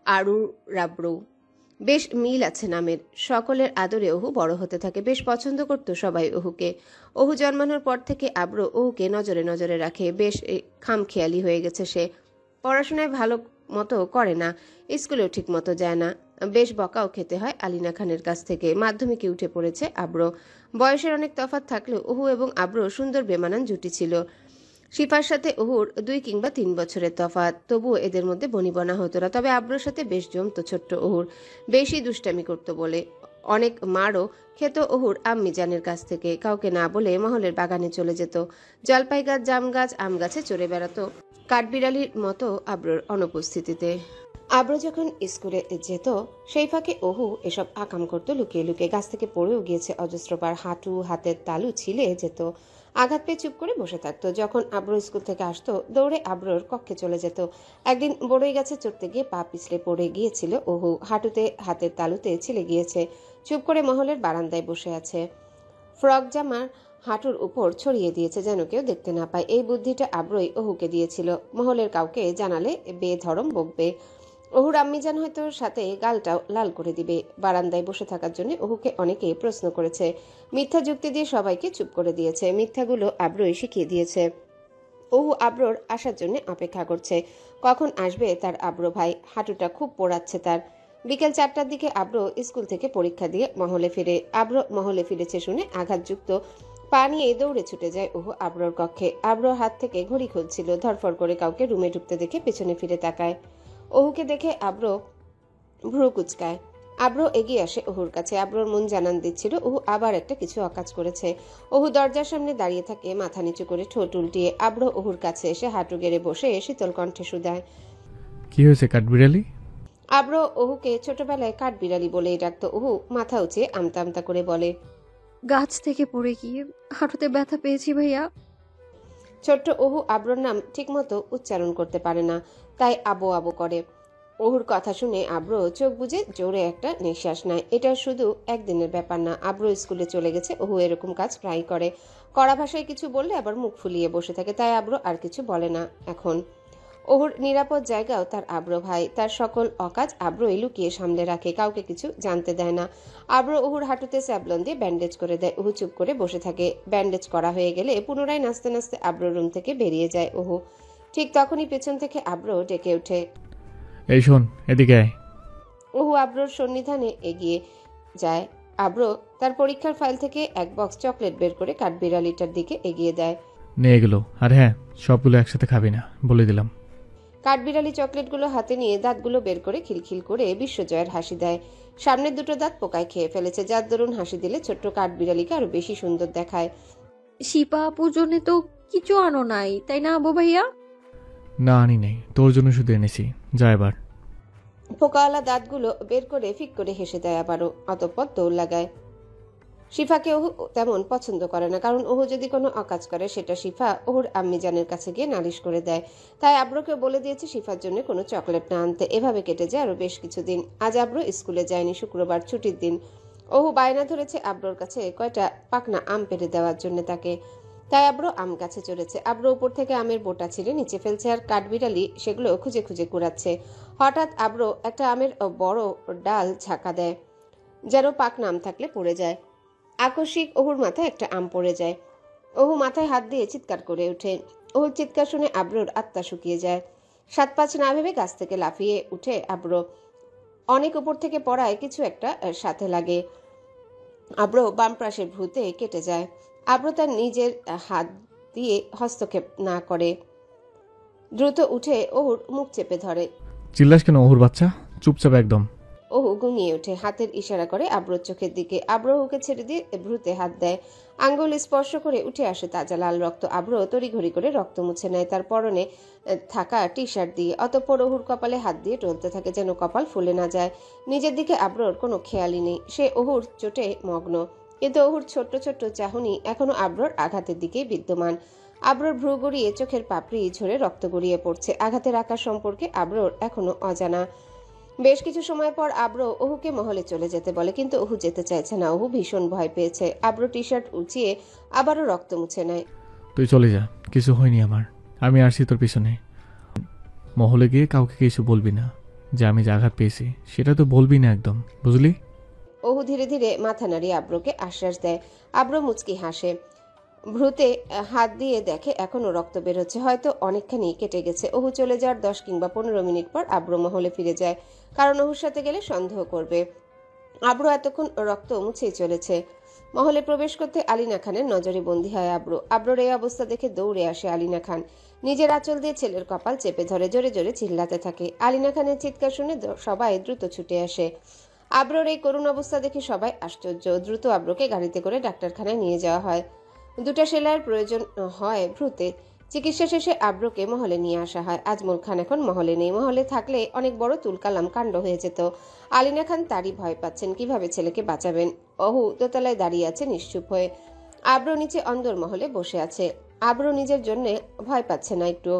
আরু রাব্রু। বেশ মিল আছে নামের। সকলের আদরে ওহু বড় হতে থাকে। বেশ পছন্দ করত সবাই ওহুকে। ওহু জন্মানোর পর থেকে আব্র ওহুকে নজরে নজরে রাখে। বেশ খামখেয়ালি হয়ে গেছে সে। পড়াশোনায় ভালো মতো করে না, স্কুলেও ঠিক মতো যায় না। বেশ বকাও খেতে হয় আলিনা খানের কাছ থেকে। মাধ্যমিকে উঠে পড়েছে আব্র। বয়সের অনেক তফাৎ থাকলেও ওহু এবং আব্র সুন্দর বেমানান জুটি ছিল। শিফার সাথে ওহুর 2 কিংবা 3 বছরের তফাৎ, তবুও এদের মধ্যে বনিবনা হতো না। তবে আব্রোর সাথে বেশ জমতো ছোট্ট ওহুর। বেশি দুষ্টামি করতো বলে অনেক মারও খেত ওহুর আম্মি জানের কাছ থেকে। কাউকে না বলে মহলের বাগানে চলে যেত। জলপাই গাছ, জাম গাছ, আম গাছে চড়ে বেড়াতো কাঠবিড়ালির মতো আব্রোর অনুপস্থিতিতে। আব্র যখন স্কুলে যেত সেই ফাঁকে ওহু এসব আকাম করতো লুকিয়ে লুকিয়ে। গাছ থেকে পড়েও গিয়েছে অজস্রবার। হাঁটু হাতের তালু ছিলে যেত। আঘাত পেয়ে চুপ করে বসে থাকতো। যখন আব্র স্কুল থেকে আসতো দৌড়ে আব্রোর কক্ষে চলে যেত। একদিন বড়ই গাছে চড়তে গিয়ে পা পিছলে পড়ে গিয়েছিল ওহু। হাঁটুতে হাতের তালুতে ছিলে গিয়েছে। চুপ করে মহলের বারান্দায় বসে আছে। ফ্রক জামার হাঁটুর উপর ছড়িয়ে দিয়েছে যেন কেউ দেখতে না পায়। এই বুদ্ধিটা আব্রই ওহুকে দিয়েছিল। মহলের কাউকে জানালে বেধরম বকবে। ওহুর আম্মিজান হয়তো সাথে গালটাও লাল করে দিবে। বারান্দায় বসে থাকার জন্য ওহুকে অনেকে প্রশ্ন করেছে। মিথ্যা যুক্তি দিয়ে সবাইকে চুপ করে দিয়েছে। মিথ্যাগুলো আব্রই শিখিয়ে দিয়েছে। ওহু আব্রোর আসার জন্য অপেক্ষা করছে। কখন আসবে তার আব্রো ভাই? হাঁটুটা খুব পোড়াচ্ছে তার। বিকেল 4টার দিকে আব্রো স্কুল থেকে পরীক্ষা দিয়ে মহলে ফিরে। আব্রো মহলে ফিরেছে শুনে আঘাতযুক্ত পা নিয়ে দৌড়ে ছুটে যায় ওহু আব্রোর কক্ষে। আব্রোর হাত থেকে ঘড়ি খুলছিল। ধরফর করে কাউকে রুমে ঢুকতে দেখে পেছনে ফিরে তাকায়। ওহুকে দেখে আব্রো ভ্রু কুচকায়। আব্র এগিয়ে আসে ওহুর কাছে। আব্রর মন জানান দিচ্ছিল ওহু আবার একটা কিছু অকাজ করেছে। ওহু দরজার সামনে দাঁড়িয়ে থাকে, মাথা নিচু করে ঠোঁট উল্টিয়ে। আব্র ওহুর কাছে এসে হাঁটু গেড়ে বসে শীতল কণ্ঠে শুধায়। কি হয়েছে কাঠবিড়ালি? আব্র ওহুকে ছোটবেলায় কাঠবিড়ালি বলেই ডাকতো। ওহু মাথা উঁচিয়ে আমতা আমতা করে বলে, গাছ থেকে পড়ে গিয়ে হাঁটুতে ব্যথা পেয়েছি ভাইয়া। ছোট্ট ওহু আব্রর নাম ঠিকমতো উচ্চারণ করতে পারে না, তাই আবো আবো করে। ওহুর কথা শুনে আব্র চোখ বুজে জোরে একটা নিঃশ্বাস নেয়। এটা শুধু একদিনের ব্যাপার না। আব্র স্কুলে চলে গেছে, ওহু এরকম কাজ প্রায় করে। কড়া ভাষায় কিছু বললে আবার মুখ ফুলিয়ে বসে থাকে, তাই আব্র আর কিছু বলে না এখন। ওহুর নিরাপদ জায়গাও তার আব্র ভাই। তার সকল অকাজ আব্রই লুকিয়ে সামলে রাখে, কাউকে কিছু জানতে দেয় না। আব্র ওহুর হাঁটুতে স্যাবলন দিয়ে ব্যান্ডেজ করে দেয়। ওহু চুপ করে বসে থাকে। ব্যান্ডেজ করা হয়ে গেলে পুনরায় নাচতে নাচতে আব্র রুম থেকে বেরিয়ে যায় ওহু। ঠিক তখনই পেছন থেকে আব্র ডেকে ওঠে, এই শোন, এদিকে আয়। ওহু আব্রর সন্নিধানে এগিয়ে যায়। আব্র তার পরীক্ষার ফাইল থেকে এক বক্স চকলেট বের করে কাঠবিড়ালিটার দিকে এগিয়ে দেয়। নে এগুলো, আর হ্যাঁ, সবগুলো একসাথে খাবি না, বলে দিলাম। কাঠবিড়ালি চকলেটগুলো হাতে নিয়ে দাঁতগুলো বের করে খিলখিল করে বিশ্বজয়ের হাসি দেয়। সামনের দুটো দাঁত পোকায় খেয়ে ফেলেছে, যার দরুন হাসি দিলে ছোট্ট কাঠবিড়ালিকে আরো বেশি সুন্দর দেখায়। শিপা আপুর জন্য তো কিছু আনো নাই, তাই না আবু ভাইয়া? না আনি নেই, তোর জন্য শুধু এনেছি, যা এবার। পোকাওয়ালা দাঁতগুলো বের করে ফিক করে হেসে দেয় আবারও, অতঃপর দৌড় লাগায়। শিফাকে ওহু তেমন পছন্দ করে না, কারণ ওহু যদি কোনো অকাজ করে সেটা শিফা ওহুর আম্মিজানের কাছে গিয়ে নালিশ করে দেয়। তাই আব্রকে বলে দিয়েছে শিফার জন্য কোনো চকলেট না আনতে। এভাবে কেটে যায় আরো বেশ কিছুদিন। আজ আব্র স্কুলে যায়নি, শুক্রবার ছুটির দিন। ওহু বায়না ধরেছে আব্রর কাছে কয়টা পাকনা আম পেড়ে দেওয়ার জন্য তাকে। তাই আব্র আম গাছে চড়েছে। আব্র উপর থেকে আমের বোটা ছিঁড়ে নিচে ফেলছে, আর কাঠবিড়ালি সেগুলো খুঁজে খুঁজে কুড়াচ্ছে। হঠাৎ আব্র একটা আমের বড় ডাল ঝাঁকা দেয়, যেন পাকনা আম থাকলে পড়ে যায়। আকস্মিক ওহুর মাথায় একটা আম পড়ে যায়। ওহু মাথায় হাত দিয়ে চিৎকার করে ওঠে। ওহুর চিৎকার শুনে আব্রর আত্মা শুকিয়ে যায়। ৭-৫ না ভেবে গাছ থেকে লাফিয়ে উঠে আব্র। অনেক উপর থেকে পড়ায় কিছু একটা সাথে লাগে। আব্র বাম পাশের ভ্রুতে কেটে যায়। আব্র তার নিজের হাত দিয়ে হস্তক্ষেপ না করে দ্রুত উঠে ওহুর মুখ চেপে ধরে। চিল্লাস কেন ওহুর বাচ্চা? চুপচাপ একদম। ওহু গুঙিয়ে ওঠে, হাতের ইশারা করে আব্রর চোখের দিকে। আব্র ওকে ছেড়ে দিয়ে ভ্রুতে হাত দেয়। আঙ্গুল স্পর্শ করে উঠে আসে তাজা লাল রক্ত। আব্র তড়িঘড়ি করে রক্ত মুছে নেয় তার পরনে থাকা টি শার্ট দিয়ে। অতঃপর ওহুর কপালে হাত দিয়ে টলতে থাকে, যেন কপাল ফুলে না যায়। নিজের দিকে আব্রর কোনো খেয়ালই নেই। সে ওহুর চোটে মগ্ন, কিন্তু ওহুর ছোট্ট ছোট্ট চাহনি এখনো আব্রর আঘাতের দিকেই বিদ্যমান। আব্রর ভ্রু গড়িয়ে চোখের পাপড়ি ঝরে রক্ত গড়িয়ে পড়ছে। আঘাতের আকার সম্পর্কে আব্রর এখনো অজানা। বেশ কিছু সময় পর আব্র ওহুকে মহলে চলে যেতে বলে, কিন্তু ওহু যেতে চাইছে না। ওহু ভীষণ ভয় পেয়েছে। আব্র টি শার্ট উঁচিয়ে আবারও রক্ত মুছে নেয়। তুই চলে যা, কিছু হয়নি আমার, আমি আসছি তোর পিছনে। মহলে গিয়ে কাউকে কিছু বলবি না যে আমি যে আঘাত পেয়েছি, সেটা তো বলবি না একদম, বুঝলি? ওহু ধীরে ধীরে মাথা নাড়িয়ে আব্রকে আশ্বাস দেয়। আব্র মুচকি হাসে, ভ্রুতে হাত দিয়ে দেখে এখনো রক্ত বের হচ্ছে, হয়তো অনেকখানি কেটে গেছে। ওহু চলে যাওয়ার 10 কিংবা 15 মিনিট পর আব্র মহলে ফিরে যায়, কারণ ওহুর সাথে গেলে সন্দেহ করবে। আব্র এতক্ষণ রক্ত মুছেই চলেছে। মহলে প্রবেশ করতে আলিনা খানের নজরে বন্দী হয় আব্র। আব্রর এই অবস্থা দেখে দৌড়ে আসে আলিনা খান। নিজের আঁচল দিয়ে ছেলের কপাল চেপে ধরে জোরে জোরে চিল্লাতে থাকে। আলিনা খানের চিৎকার শুনে সবাই দ্রুত ছুটে আসে। আব্রর এই করুণ অবস্থা দেখে সবাই আশ্চর্য। দ্রুত আব্রকে গাড়িতে করে ডাক্তারখানায় নিয়ে যাওয়া হয়। 2টা সেলাইয়ের প্রয়োজন হয় ভ্রুতে। চিকিৎসা শেষে আব্রকে মহলে নিয়ে আসা হয়। আজমল খান এখন মহলে নেই। মহলে থাকলে অনেক বড় তুলকালাম কাণ্ড হয়ে যেত। আলিনা খান তারই ভয় পাচ্ছেন, কিভাবে ছেলেকে বাঁচাবেন। অহু দোতলায় দাঁড়িয়ে আছে নিশ্চুপ হয়ে। আব্র নিচে অন্দর মহলে বসে আছে। আব্র নিজের জন্য ভয় পাচ্ছে না একটু।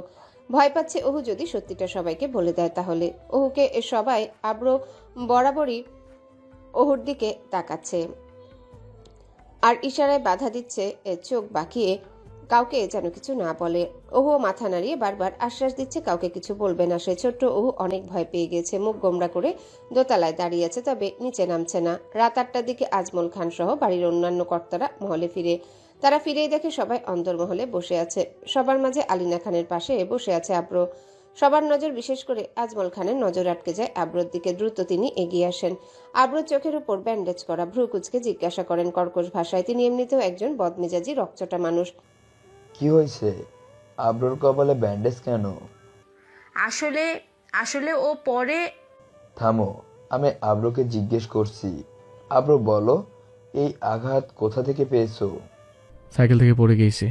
ভয় পাচ্ছে ওহু যদি সত্যিটা সবাইকে বলে দেয় তাহলে। ওহুকে সবাই আব্র বরাবরই ওহুর দিকে তাকাচ্ছে আর ইশারায় বাধা দিচ্ছে, চোখ বাঁকিয়ে কাউকে যেন কিছু না বলে। ওহু মাথা নাড়িয়ে বারবার আশ্বাস দিচ্ছে কাউকে কিছু বলবে না সে। ছোট্ট ওহু অনেক ভয় পেয়ে গিয়েছে, মুখ গোমড়া করে দোতলায় দাঁড়িয়ে আছে, তবে নিচে নামছে না। রাত 8টার দিকে আজমল খান সহ বাড়ির অন্যান্য কর্তারা মহলে ফিরে। তারা ফিরেই দেখে সবাই অন্তর্মহলে বসে আছে। সবার মাঝে আলিনা খানের পাশে বসে আছে আব্র। সবার নজর বিশেষ করে আজমল খানের নজর আটকে যায় আব্রর দিকে। দ্রুত তিনি এগিয়ে আসেন। আব্রর চোখের উপর ব্যান্ডেজ করা। ভ্রু কুচকে জিজ্ঞাসা করেন কর্কশ ভাষায়। তিনি এমনিতেও একজন বদমেজাজি রকচটা মানুষ। কি হয়েছে? আব্রুর কপালে ব্যান্ডেজ কেন? আসলে ও পরে। থামো, আমি আব্রুকে জিজ্ঞেস করছি, আব্রু বলো, এই আঘাত কোথা থেকে পেয়েছো? সাইকেল থেকে পড়ে গিয়েছে।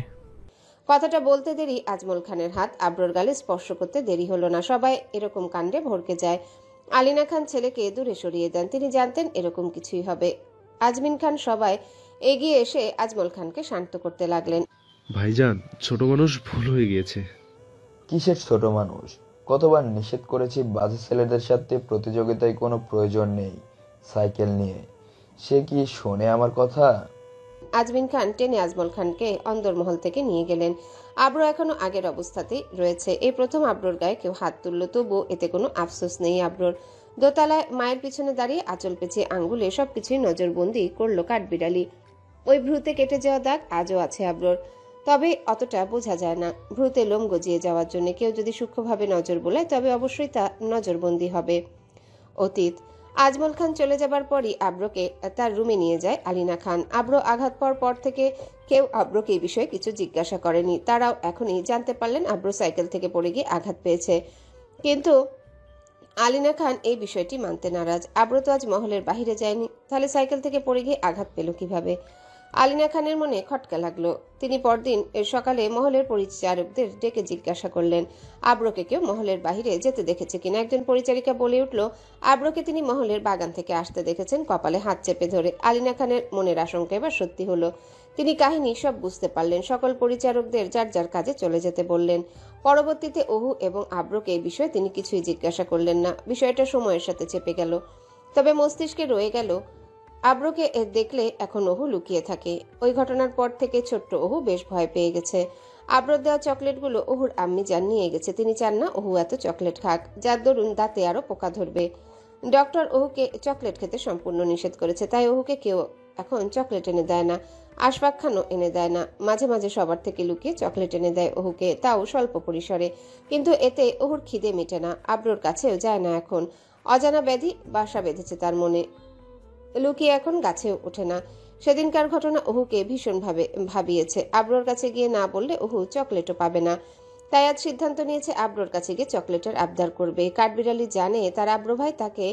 কথাটা বলতে দেরি আজমল খানের হাত আব্রোর গালে স্পর্শ করতে দেরি হলো না। সবাই এরকম কাণ্ডে ভড়কে যায়। আলিনা খান ছেলেকে দূরে সরিয়ে দেন। তিনি জানতেন এরকম কিছুই হবে। আজমিন খান সবাই এগিয়ে এসে আজমল খানকে শান্ত করতে লাগলেন। ভাইজান, ছোট মানুষ ভুল হয়ে গিয়েছে। কিসের ছোট মানুষ? কতবার নিষেধ করেছি বাজে ছেলেদের সাথে প্রতিযোগিতায় কোনো প্রয়োজন নেই সাইকেল নিয়ে। সে কি শোনে আমার কথা? আজমিন খান টেনে আজমল খানকে অন্দরমহল থেকে নিয়ে গেলেন। আব্রো এখনো আগের অবস্থাতেই রয়েছে। এই প্রথম আব্রোর গায়ে কেউ হাত তুলল, তবু এতে কোনো আফসোস নেই আব্রোর। দোতলায় মায়ের পিছনে দাঁড়িয়ে আঁচল পেঁচিয়ে আঙ্গুলে সবকিছুই নজরবন্দি করলো কাঠবিড়ালি। ওই ভ্রুতে কেটে যাওয়া দাগ আজও আছে আব্রোর, তবে অতটা বোঝা যায় না। ভ্রুতে লোম গজিয়ে যাওয়ার জন্য কেউ যদি সূক্ষ্মভাবে নজর বোলায় তবে অবশ্যই তা নজরবন্দি হবে। অতীত। আজমল খান চলে যাবার পরই আব্রোকে তার রুমে নিয়ে যায় আলিনা খান। আব্রো আঘাত পাওয়ার পর থেকে কেউ আব্রোকে এই বিষয়ে কিছু জিজ্ঞাসা করেনি। তারাও এখনই জানতে পারলেন আব্রো সাইকেল থেকে পড়ে গিয়ে আঘাত পেয়েছে। কিন্তু আলিনা খান এই বিষয়টি মানতে নারাজ। আব্রো তো আজ মহলের বাহিরে যায়নি, তাহলে সাইকেল থেকে পড়ে গিয়ে আঘাত পেল কিভাবে? আলিনা খানের মনে খটকা লাগলো। তিনি পরদিন সকালে মহলের পরিচারকদের ডেকে জিজ্ঞাসা করলেন আব্রোকে কেউ মহলের বাহিরে যেতে দেখেছে কিনা। একজন পরিচারিকা বলে উঠল আব্রোকে তিনি মহলের বাগান থেকে আসতে দেখেছেন, কপালে হাত চেপে ধরে। আলিনা খানের মনের আশঙ্কা এবার সত্যি হলো। তিনি কাহিনী সব বুঝতে পারলেন। সকল পরিচারকদের যার যার কাজে চলে যেতে বললেন। পরবর্তীতে অহু এবং আব্রোকে এই বিষয়ে তিনি কিছুই জিজ্ঞাসা করলেন না। বিষয়টা সময়ের সাথে চেপে গেল, তবে মস্তিষ্কে রয়ে গেল। আব্রোকে দেখলে এখন অহু লুকিয়ে থাকে। ওই ঘটনার পর থেকে ছোট্ট অহু বেশ ভয় পেয়ে গেছে। আব্রোর দেওয়া চকলেটগুলো অহুর আম্মি যান নিয়ে গেছে। তিনি চান না অহু এত চকলেট খাক, যার দরুন দাঁতে আরো পোকা ধরবে। ডক্টর অহুকে চকলেট খেতে সম্পূর্ণ নিষেধ করেছে, তাই অহুকে কেউ এখন চকলেট এনে দেয় না। আশফাক খানও এনে দেয় না। মাঝে মাঝে সবার থেকে লুকিয়ে চকলেট এনে দেয় অহুকে, তাও স্বল্প পরিসরে। কিন্তু এতে অহুর খিদে মেটে না। আব্রোর কাছেও যায় না এখন। অজানা ব্যাধি বাসা বেঁধেছে তার মনে। লুকিয়ে এখন গাছেও ওঠে না। সেদিনকার ঘটনা অহুকে ভীষণভাবে ভাবিয়েছে। আব্রোর কাছে গিয়ে না বললে অহু চকলেটও পাবে না। তাই আজ সিদ্ধান্ত নিয়েছে আব্রোর কাছে গিয়ে চকলেটের আবদার করবে। কাঠবিড়ালি জানে তার আব্রো ভাই তাকে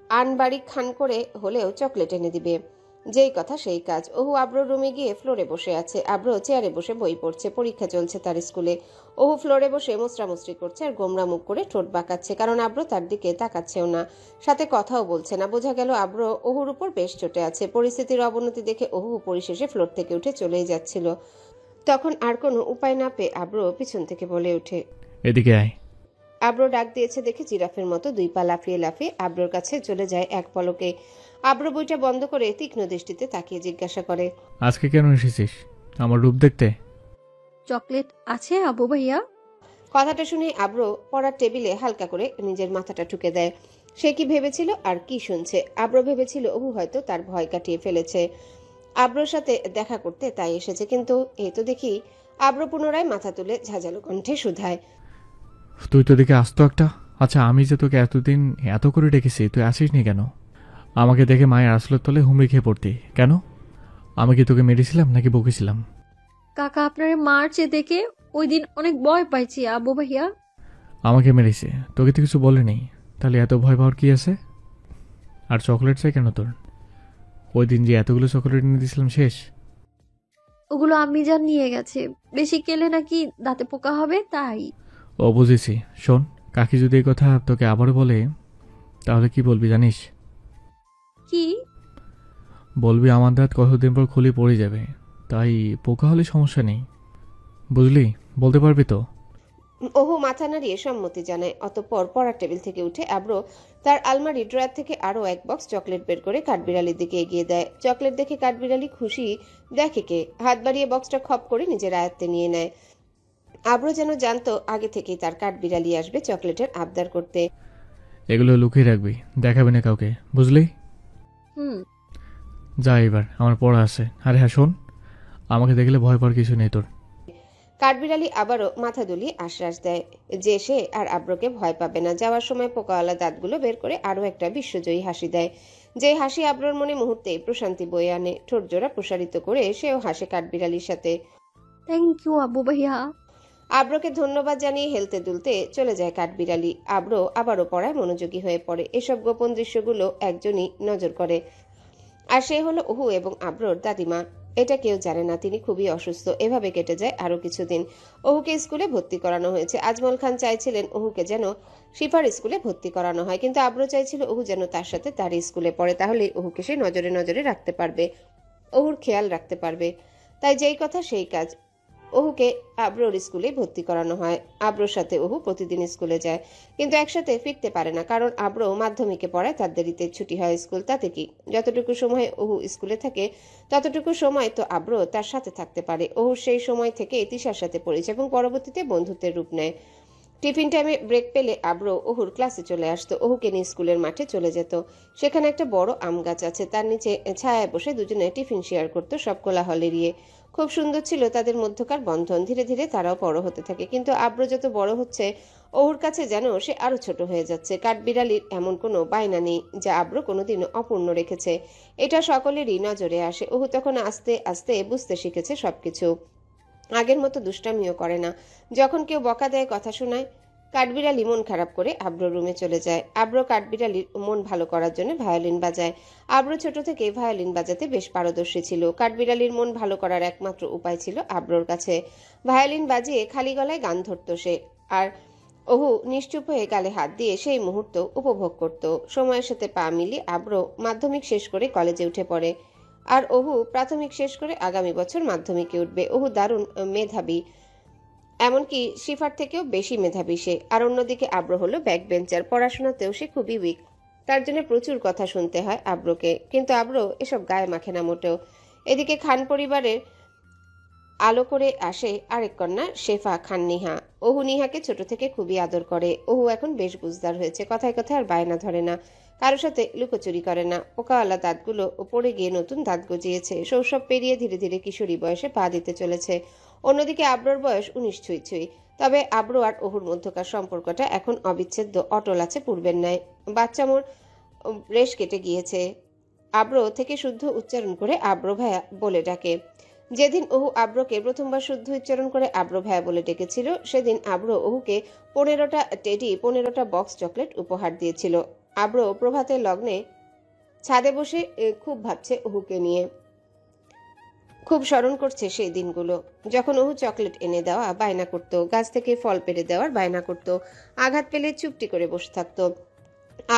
আনবাড়ি খান করে হলেও চকলেট এনে দিবে। যেই কথা সেই কাজ। অহু আব্রোর রুমে গিয়ে ফ্লোরে বসে আছে। আব্রো চেয়ারে বসে বই পড়ছে। পরীক্ষা চলছে তার স্কুলে। অহু ফ্লোরে বসে মুচড়ামুচড়ি করছে আর গোমরা মুখ করে ঠোঁট বাঁকাচ্ছে, কারণ আব্রো তার দিকে তাকাচ্ছেও না, সাথে কথাও বলছে না। বোঝা গেল আব্রো অহুর উপর বেশ চটে আছে। পরিস্থিতির অবনতি দেখে অহু পরিশেষে ফ্লোর থেকে উঠে চলেই যাচ্ছিল। তখন আর কোনো উপায় না পেয়ে আব্রো পিছন থেকে বলে ওঠে, এদিকে আয়। আব্রো ডাক দিয়েছে দেখে জিরাফের মতো দুই পা লাফিয়ে লাফিয়ে আব্রোর কাছে চলে যায় এক পলকে। আব্রো বইটা বন্ধ করে তীক্ষ্ণ দৃষ্টিতে তাকিয়ে জিজ্ঞাসা করে, আজকে কেন এসেছিস আমার রূপ দেখতে? চকলেট আছে আবু ভাইয়া? কথাটা শুনে আব্রো পড়ার টেবিলে হালকা করে নিজের মাথাটা ঠুকে দেয়। সে কি ভেবেছিল আর কি শুনছে? আব্রো ভেবেছিল অহু হয়তো তার ভয় কাটিয়ে ফেলেছে, আব্রোর সাথে দেখা করতে তাই এসেছে। কিন্তু এই তো দেখি আব্রো পুনরায় মাথা তুলে ঝাঁঝালো কণ্ঠে শুধায়, তুই তো দেখে আসতো একটা। আচ্ছা, আমি যে তোকে এতদিন এত করে ডেকেছি, তুই আসিস নি কেন? আমাকে দেখে মায়ের আসলের তলে হুমড়ি খেয়ে পড়তি কেন? আমি কি তোকে মেরেছিলাম নাকি বকেছিলাম? কাকা আপনারে মারছে দেখে ওই দিন অনেক ভয় পাইছি আবু ভাইয়া। আমাকে মেরেছে, তোকে তো কিছু বলেনি, তাহলে এত ভয় পাওয়ার কি আছে? আর চকলেট চাই কেন তোর? ওই দিন যে এতগুলো চকলেট এনে দিয়েছিলাম শেষ। ওগুলো আম্মি যান নিয়ে গেছে, বেশি খেলে নাকি দাঁতে পোকা হবে তাই। ও বুঝেছি। শোন, কাকি যদি এই কথা তোকে আবারও বলে তাহলে কি বলবি জানিস? কি বলবি আমার দাঁত কতদিন পর খুলে পড়ে যাবে, তাই পোকা হলে সমস্যা নেই, বুঝলি? বলতে পারবি তো? অহু মাথা নাড়িয়ে সম্মতি জানায়। অতঃপর পড়ার টেবিল থেকে উঠে আব্রো তার আলমারি ড্রয়ার থেকে আরো এক বক্স চকলেট বের করে কাঠবিড়ালির দিকে এগিয়ে দেয়। চকলেট দেখে কাঠবিড়ালি খুশি দেখে কে, হাত বাড়িয়ে বক্সটা খপ করে নিজের আয়ত্তে নিয়ে নেয়। আব্রো যেন জানতো আগে থেকেই তার কাঠবিড়ালি আসবে চকলেটের আবদার করতে। এগুলো লুকিয়ে রাখবি, দেখাবি না কাউকে, বুঝলি? হুম। যা, এবার আমার পড়া আছে। আর হ্যাঁ শোন, আমাকে দেখলে ভয় পাওয়ার কিছু নেই তোর। কাঠবিড়ালি আবারও মাথা দুলিয়ে আশ্বাস দেয় যে সে আর আব্রোকে ভয় পাবে না। যাওয়ার সময় পোকাওয়ালা দাঁতগুলো বের করে আরো একটা বিশ্বজয়ী হাসি দেয়, যে হাসি আব্রোর মনে মুহূর্তে প্রশান্তি বয়ে আনে। ঠোঁট জোড়া প্রসারিত করে সেও হাসে কাঠবিড়ালির সাথে। থ্যাংক ইউ আবু ভাইয়া। আব্রকে ধন্যবাদ জানিয়ে হেলতে দুলতে চলে যায় কাঠবিড়ালি। আব্র আবারও পড়ায় মনোযোগী হয়ে পড়ে। এসব গোপন দৃশ্যগুলো একজনই নজর করে, আর সে হলো অহু এবং আব্রর দাদিমা। এটা কেউ জানে না তিনি খুবই অসুস্থ। এভাবে কেটে যায় আরো কিছুদিন। অহুকে স্কুলে ভর্তি করানো হয়েছে। আজমল খান চাইছিলেন অহুকে যেন শিফার স্কুলে ভর্তি করানো হয়, কিন্তু আব্র চাইছিল অহু যেন তার সাথে তার স্কুলে পড়ে, তাহলে অহুকে সে নজরে নজরে রাখতে পারবে, অহুর খেয়াল রাখতে পারবে। তাই যেই কথা সেই কাজ, অহুকে আব্রর স্কুলে ভর্তি করানো হয়। আব্রর সাথে অহু প্রতিদিন স্কুলে যায়, কিন্তু একসাথে ফিরতে পারে না, কারণ আব্র মাধ্যমিকে পড়ায়, তার দেরিতে ছুটি হয় স্কুল। তাতে কি, যতটুকু সময় অহু স্কুলে থাকে ততটুকু সময় তো আব্র তার সাথে থাকতে পারে। অহু সেই সময় থেকে তিশার সাথে পড়েছে এবং পরবর্তীতে বন্ধুত্বের রূপ নেয়। টিফিন টাইমে ব্রেক পেলে আব্র অহুর ক্লাসে চলে আসতো। অহুকে নিয়ে স্কুলের মাঠে চলে যেত। সেখানে একটা বড় আম গাছ আছে, তার নিচে ছায়ায় বসে দুজনে টিফিন শেয়ার করতো, সব কোলাহল এড়িয়ে। খুব সুন্দর ছিল তাদের মধ্যকার বন্ধন। ধীরে ধীরে তারাও বড় হতে থাকে, কিন্তু আব্র যত বড় হচ্ছে অহুর কাছে যেন সে আরো ছোট হয়ে যাচ্ছে। কাঠবিড়ালির এমন কোনো বায়না নেই যা আব্র কোনোদিনও অপূর্ণ রেখেছে, এটা সকলেরই নজরে আসে। অহু তখন আস্তে আস্তে বুঝতে শিখেছে সবকিছু। আগের মতো দুষ্টামিও করে না। যখন কেউ বকা দেয়, কথা শোনায়, কাঠবিড়ালি মন খারাপ করে আব্র রুমে চলে যায়। আব্র কাঠবিড়ালির মন ভালো করার জন্য ভায়োলিন বাজায়। আব্র ছোট থেকে ভায়োলিন বাজাতে বেশ পারদর্শী ছিল। কাঠবিড়ালির মন ভালো করার একমাত্র উপায় ছিল আব্রর কাছে। ভায়োলিন বাজিয়ে খালি গলায় গান ধরত সে, আর অহু নিশ্চুপ হয়ে গালে হাত দিয়ে সেই মুহূর্ত উপভোগ করত। সময়ের সাথে পা মিলিয়ে আব্র মাধ্যমিক শেষ করে কলেজে উঠে পড়ে, আর অহু প্রাথমিক শেষ করে আগামী বছর মাধ্যমিকে উঠবে। অহু দারুণ মেধাবী, এমনকি শিফার থেকেও বেশি মেধাবী সে। আর অন্যদিকে আব্র হলো ব্যাক বেঞ্চার, পড়াশোনাতেও সে খুবই উইক। তার জন্য প্রচুর কথা শুনতে হয় আব্রকে, কিন্তু আব্র এসব গায়ে মাখে না মোটেও। এদিকে খান পরিবারের আলো করে আসে আরেক কন্যা শেফা খান নিহা। অহু নিহাকে ছোট থেকে খুবই আদর করে। অহু এখন বেশ বুঝদার হয়েছে, কথায় কথায় আর বায়না ধরে না, কারোর সাথে লুকোচুরি করে না। পোকাওয়ালা দাঁতগুলো পড়ে গিয়ে নতুন দাঁত গজিয়েছে। শৈশব পেরিয়ে ধীরে ধীরে কিশোরী বয়সে পা দিতে চলেছে। অন্যদিকে আব্রর বয়স 19 ছুঁই ছুঁই। তবে আব্র আর অহুর মধ্যকার সম্পর্কটা এখন অবিচ্ছেদ্য, অটল আছে পূর্বের ন্যায়। বাচ্চামোর রেশ কেটে গিয়েছে। আব্র থেকে শুদ্ধ উচ্চারণ করে আব্র ভাইয়া বলে ডাকে। যেদিন অহু আব্রকে প্রথমবার শুদ্ধ উচ্চারণ করে আব্র ভাইয়া বলে ডেকেছিল, সেদিন আব্র অহুকে 15টা টেডি, 15টা বক্স চকলেট উপহার দিয়েছিল। আব্র প্রভাতের লগ্নে ছাদে বসে খুব ভাবছে অহুকে নিয়ে, খুব স্মরণ করছে সেই দিনগুলো যখন অহু চকলেট এনে দেওয়া বায়না করত, গাছ থেকে ফল পেড়ে দেওয়ার বায়না করত, আঘাত পেলে চুপটি করে বসে থাকতো।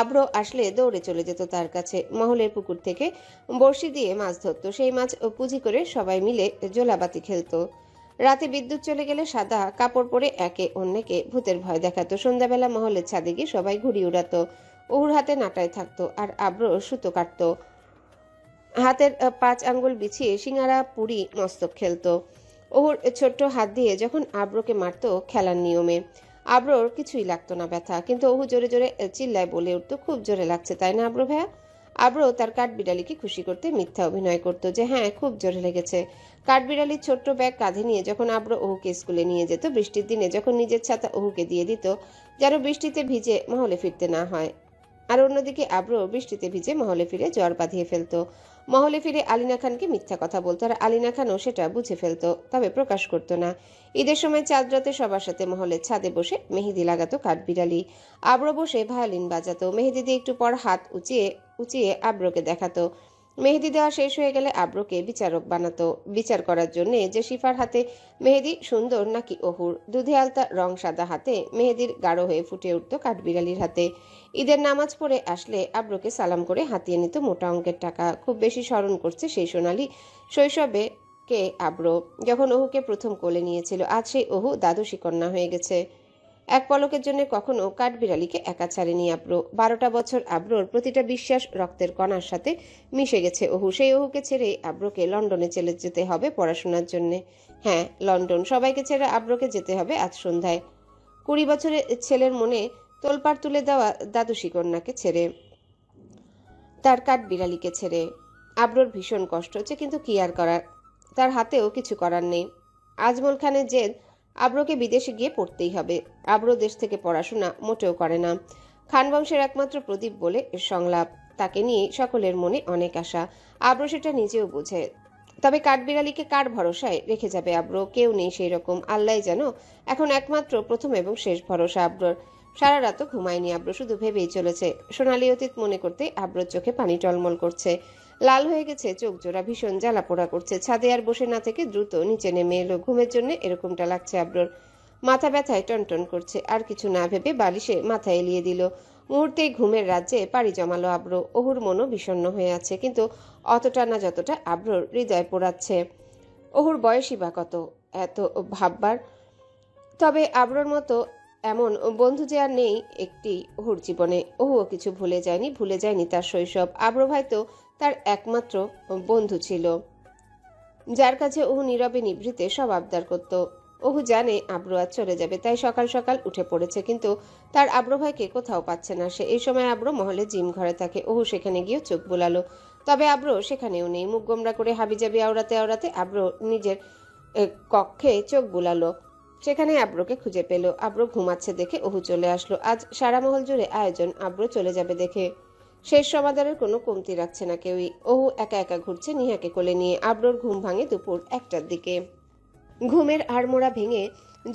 আব্র আসলে দৌড়ে চলে যেত তার কাছে। মহলের পুকুর থেকে বড়শি দিয়ে মাছ ধরত, সেই মাছ পুঁজি করে সবাই মিলে জোলাবাতি খেলতো। রাতে বিদ্যুৎ চলে গেলে সাদা কাপড় পরে একে অন্যকে ভূতের ভয় দেখাতো। সন্ধ্যাবেলা মহলের ছাদে গিয়ে সবাই ঘুড়ি উড়াতো। অহুর হাতে নাটায় থাকতো, আর আব্র সুতো কাটতো। হাতের 5 আঙ্গুল বিছিয়ে সিঙ্গারা পুরি মস্তক খেলতো। ওর ছোট্ট হাত দিয়ে যখন আব্রকে মারতো খেলার নিয়মে, আব্রর কিছুই লাগতো না ব্যথা, কিন্তু ওহু জোরে জোরে চিল্লায় বলে উঠতো, খুব জোরে লাগছে তাই না আব্র ভাইয়া? আব্র তার কাঠবিড়ালিকে খুশি করতে মিথ্যা অভিনয় করতো যে হ্যাঁ খুব জোরে লেগেছে। কাঠবিড়ালির ছোট্ট ব্যাগ কাঁধে নিয়ে যখন আব্র ওহুকে স্কুলে নিয়ে যেত, বৃষ্টির দিনে যখন নিজের ছাতা ওহুকে দিয়ে দিত যেন বৃষ্টিতে ভিজে মহলে ফিরতে না হয়, আর অন্যদিকে আব্র বৃষ্টিতে ভিজে মহলে ফিরে জ্বর বাঁধিয়ে ফেলতো। মহলে ফিরে আলিনা খানকে মিথ্যা কথা বলতো, আর আলিনা খানও সেটা বুঝে ফেলতো, তবে প্রকাশ করতো না। ঈদের সময় চাঁদ রাতে সবার সাথে মহলের ছাদে বসে মেহেদি লাগাতো কাঠবিড়ালি। আব্র বসে ভায়োলিন বাজাতো। মেহেদি দিয়ে একটু পর হাত উঁচিয়ে উঁচিয়ে আব্রকে দেখাতো। মেহেদি দেওয়া শেষ হয়ে গেলে আব্রকে বিচারক বানাতো, বিচার করার জন্য যে শিফার হাতে মেহেদি সুন্দর নাকি অহুর। দুধে আলতা রং সাদা হাতে মেহেদির গাঢ় হয়ে ফুটে উঠতো কাঠবিড়ালির হাতে। ঈদের নামাজ পড়ে আসলে আব্রকে সালাম করে হাতিয়ে নিত মোটা অঙ্কের টাকা। খুব বেশি স্মরণ করছে সেই সোনালি শৈশবে কে আব্র, যখন ওহুকে প্রথম কোলে নিয়েছিল। আজ সেই ওহু দ্বাদশী কন্যা হয়ে গেছে। এক পলকের জন্য কখনো কাঠবিড়ালিকে একা ছাড়েনি আব্র। 12টা বছর আব্রর প্রতিটা বিশ্বাস রক্তের কণার সাথে মিশে গেছে ওহু। সেই ওহুকে ছেড়ে আব্রকে লন্ডনে চলে যেতে হবে পড়াশোনার জন্য। হ্যাঁ, লন্ডন। সবাইকে ছেড়ে আব্রকে যেতে হবে আজ সন্ধ্যায়। 20 বছরের ছেলের মনে তোলপাড় তুলে দেওয়া দ্বাদশী কন্যাকে ছেড়ে, তার কাঠবিড়ালিকে ছেড়ে। আব্রর ভীষণ কষ্ট হচ্ছে, কিন্তু কি আর করার, তার হাতেও কিছু করার নেই। আজমল খানের জেদ, আব্রকে বিদেশে গিয়ে পড়তেই হবে। আব্র দেশ থেকে পড়াশোনা মোটেও করে না। খান বংশের একমাত্র প্রদীপ বলে সংলাপ, তাকে নিয়ে সকলের মনে অনেক আশা। আব্র সেটা নিজেও বোঝে। তবে কাঠবিড়ালিকে কার ভরসায় রেখে যাবে আব্র? কেউ নেই সেই রকম, আল্লাহ যেন এখন একমাত্র প্রথম এবং শেষ ভরসা আব্রর। সারা রাতও ঘুমায়নি আব্র, শুধু ভেবেই চলেছে। সোনালি অতীত মনে করতে আব্রর চোখে পানি টলমল করছে, লাল হয়ে গেছে চোখ জোড়া, ভীষণ জ্বালা পোড়া করছে। ছাদে আর বসে না থেকে দ্রুত নিচে নেমে এলো। ঘুমের জন্য এরকমটা লাগছে আব্রর। মাথা ব্যথায় টনটন করছে। আর কিছু না ভেবে বালিশে মাথা এলিয়ে দিল। মুহূর্তেই ঘুমের রাজ্যে পাড়ি জমালো আব্র। অহুর মনও বিষণ্ণ হয়ে আছে, কিন্তু অতটা না যতটা আব্রর হৃদয় পোড়াচ্ছে। অহুর বয়সই বা কত এত ভাববার? তবে আব্রর মতো এমন বন্ধু যে আর নেই একটি অহুর জীবনে। অহুও কিছু ভুলে যায়নি তার শৈশব। আব্র ভাই তো তার একমাত্র বন্ধু ছিল, যার কাছে অহু নীরবে নিভৃতে সব আবদার করত। অহু জানে আব্র আজ চলে যাবে, তাই সকাল সকাল উঠে পড়েছে, কিন্তু তার আব্র ভাইকে কোথাও পাচ্ছে না সে। এই সময় আব্র মহলে জিম ঘরে থাকে। অহু সেখানে গিয়ে চোখ বোলালো, তবে আব্র সেখানেও নেই। মুখ গোমরা করে হাবিজাবি আওড়াতে আওড়াতে আব্র নিজের কক্ষে চোখ বোলালো, সেখানে আব্রকে খুঁজে পেল। আব্র ঘুমাচ্ছে দেখে অহু চলে আসলো। আজ সারা মহল জুড়ে আয়োজন আব্র চলে যাবে দেখে। শেষ সমাদরের কোনো কমতি রাখছে না কেউই। অহু একা একা ঘুরছে নিহাকে কোলে নিয়ে। আব্রর ঘুম ভাঙে দুপুর 1টার দিকে। ঘুমের আড়মোড়া ভেঙে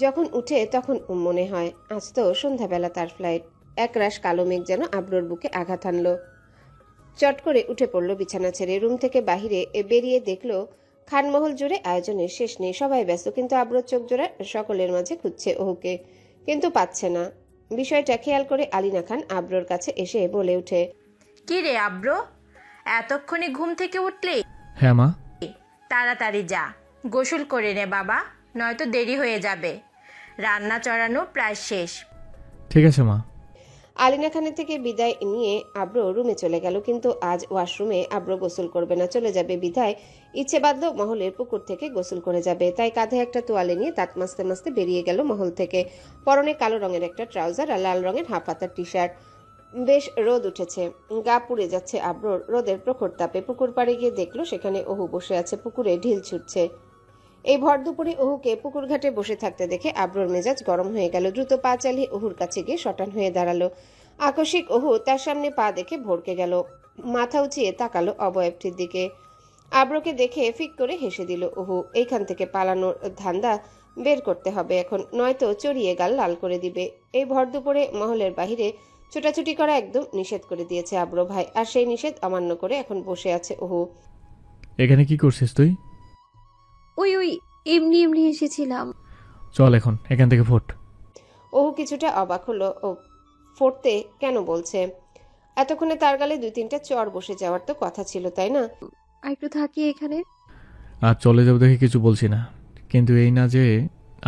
যখন উঠে তখন মনে হয় আজ তো সন্ধ্যাবেলা তার ফ্লাইট। একরাশ কালো মেঘ যেন আব্রর বুকে আঘাত হানলো। চট করে উঠে পড়ল বিছানা ছেড়ে। রুম থেকে বাহিরে বেরিয়ে দেখলো খানমহল জুড়ে আয়োজনের শেষ নেই, সবাই ব্যস্ত, কিন্তু আব্রর চোখ জোড়া সকলের মাঝে খুঁজছে অহুকে, কিন্তু পাচ্ছে না। বিষয়টা খেয়াল করে আলিনা খান আব্রর কাছে এসে বলে উঠে, কি রে আব্র, এতক্ষণে ঘুম থেকে উঠলি? হ্যাঁ মা। তাড়াতাড়ি যা, গোসল করে নে বাবা, নয়তো দেরি হয়ে যাবে। রান্না চড়ানো প্রায় শেষ। ঠিক আছে মা। আলিনা খানের থেকে বিদায় নিয়ে আব্র রুমে চলে গেল, কিন্তু আজ ওয়াশরুমে আব্র গোসল করবে না, চলে যাবে বিদায় ইচ্ছে বাধ্য মহলের পুকুর থেকে গোসল করে যাবে। তাই কাঁধে একটা তোয়ালে নিয়ে দাঁত মাজতে মাজতে বেরিয়ে গেল মহল থেকে। পরনে কালো রঙের একটা ট্রাউজার আর লাল রঙের হাফ হাতার টি শার্ট। বেশ রোদ উঠেছে, গা পুড়ে যাচ্ছে আব্রর রোদের প্রখর তাপে। পুকুর পাড়ে গিয়ে দেখলো সেখানে অহু বসে আছে, পুকুরে ঢিল ছুটছে। এই ভর দুপুরে অহুকে পুকুর ঘাটে বসে থাকতে দেখে আব্রর মেজাজ গরম হয়ে গেল। দ্রুত পা চালিয়ে অহুর কাছে গিয়ে শটান হয়ে দাঁড়ালো। আকস্মিক অহু তার সামনে পা দেখে ভড়কে গেল, মাথা উঁচিয়ে তাকালো অবয়বটির দিকে। আব্রকে দেখে ফিক করে হেসে দিল অহু। এইখান থেকে পালানোর ধান্দা বের করতে হবে এখন, নয়তো চড়িয়ে গাল লাল করে দিবে। এই ভর দুপুরে মহলের বাহিরে ছোটাছুটি করা একদম নিষেধ করে দিয়েছে আব্র ভাই, আর সেই নিষেধ অমান্য করে এখন বসে আছে অহু। এখানে কি করছিস তুই? ওই এমনি এমনি এসেছিলাম। চল এখন এখান থেকে ফোট। অহু কিছুটা অবাক হলো। ও ফোরতে কেন বলছে? এতক্ষণে তার গালে 2-3টা চড় বসে যাওয়ার তো কথা ছিল, তাই না? আর একটু থাকি এখানে। আর চলে যাবো দেখে কিছু বলছি না, কিন্তু এই না যে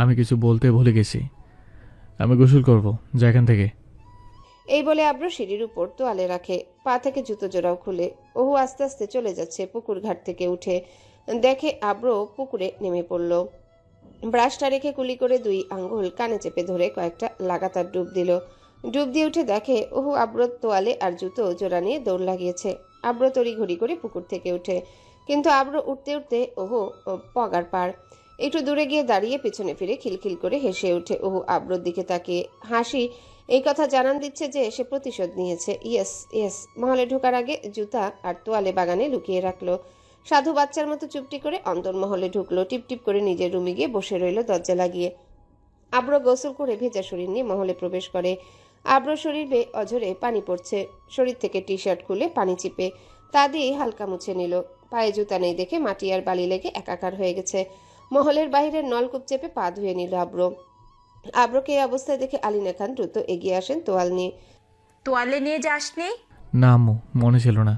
আমি কিছু বলতে ভুলে গেছি। আমি গোসল করব, যা এখান থেকে। এই বলে আব্র সিঁড়ির উপর তোয়ালে রাখে, পা থেকে জুতো জোড়াও খুলে। অহু আস্তে আস্তে চলে যাচ্ছে। পুকুর ঘাট থেকে উঠে দেখে আব্র পুকুরে নেমে পড়ল। ব্রাশটা রেখে কুলি করে 2 আঙ্গুল কানে চেপে ধরে কয়েকটা লাগাতার ডুব দিল। ডুব দিয়ে উঠে দেখে অহু আব্রর তোয়ালে আর জুতো জোড়া নিয়ে দৌড় লাগিয়েছে। আব্র তড়িঘড়ি করে পুকুর থেকে উঠে, কিন্তু আব্র উঠতে উঠতে অহু পগার পার। একটু দূরে গিয়ে দাঁড়িয়ে পিছনে ফিরে খিলখিল করে হেসে ওঠে অহু আব্রর দিকে তাকিয়ে। হাসি এই কথা জানান দিচ্ছে যে সে প্রতিশোধ নিয়েছে। ইয়েস। মহলে ঢোকার আগে জুতা আর তোয়ালে বাগানে লুকিয়ে রাখলো। সাধু বাচ্চার মতো চুপটি করে অন্দরমহলে ঢুকলো। টিপটিপ করে নিজের রুমে গিয়ে বসে রইল দরজা লাগিয়ে। আব্র গোসল করে ভেজা শরীর নিয়ে মহলে প্রবেশ করে। আব্র শরীর বেয়ে অঝরে পানি পড়ছে। শরীর থেকে টি শার্ট খুলে পানি চিপে তা দিয়ে হালকা মুছে নিল। পায়ে জুতা নেই দেখে মাটি আর বালি লেগে একাকার হয়ে গেছে। মহলের বাইরের নলকূপ চেপে পা ধুয়ে নিল আব্র। আব্রকে এই অবস্থায় দেখে আলিনা খান দ্রুত এগিয়ে আসেন তোয়াল নিয়ে। তোয়ালে নিয়ে যাসনি? না আম্মু, মনে ছিল না।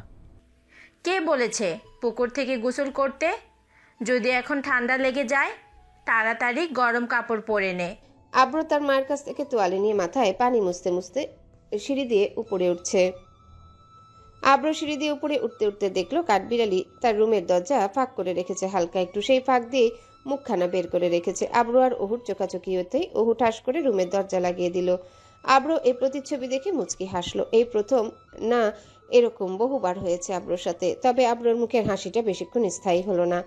কে বলেছে পুকুর থেকে গোসল করতে? যদি এখন ঠান্ডা লেগে যায় তাড়াতাড়ি গরম কাপড় পরে নে। আব্র তার মায়ের কাছ থেকে তোয়ালে নিয়ে মাথায় পানি মুছতে মুছতে সিঁড়ি দিয়ে উপরে উঠছে। আব্র সিঁড়ি দিয়ে উপরে উঠতে উঠতে দেখলো কাঠবিড়ালি তার রুমের দরজা ফাঁক করে রেখেছে হালকা একটু, সেই ফাঁক দিয়ে মুখখানা বের করে রেখেছে। আব্র আর অহুর চোখাচোখি হতেই অহু ঠাস করে রুমের দরজা লাগিয়ে দিল। আব্র এই প্রতিচ্ছবি দেখে মুচকি হাসলো। এই প্রথম না, এরকম বহুবার হয়েছে আব্রর সাথে, তবে আব্রর মুখের হাসিটা বেশিক্ষণ স্থায়ী হলো না।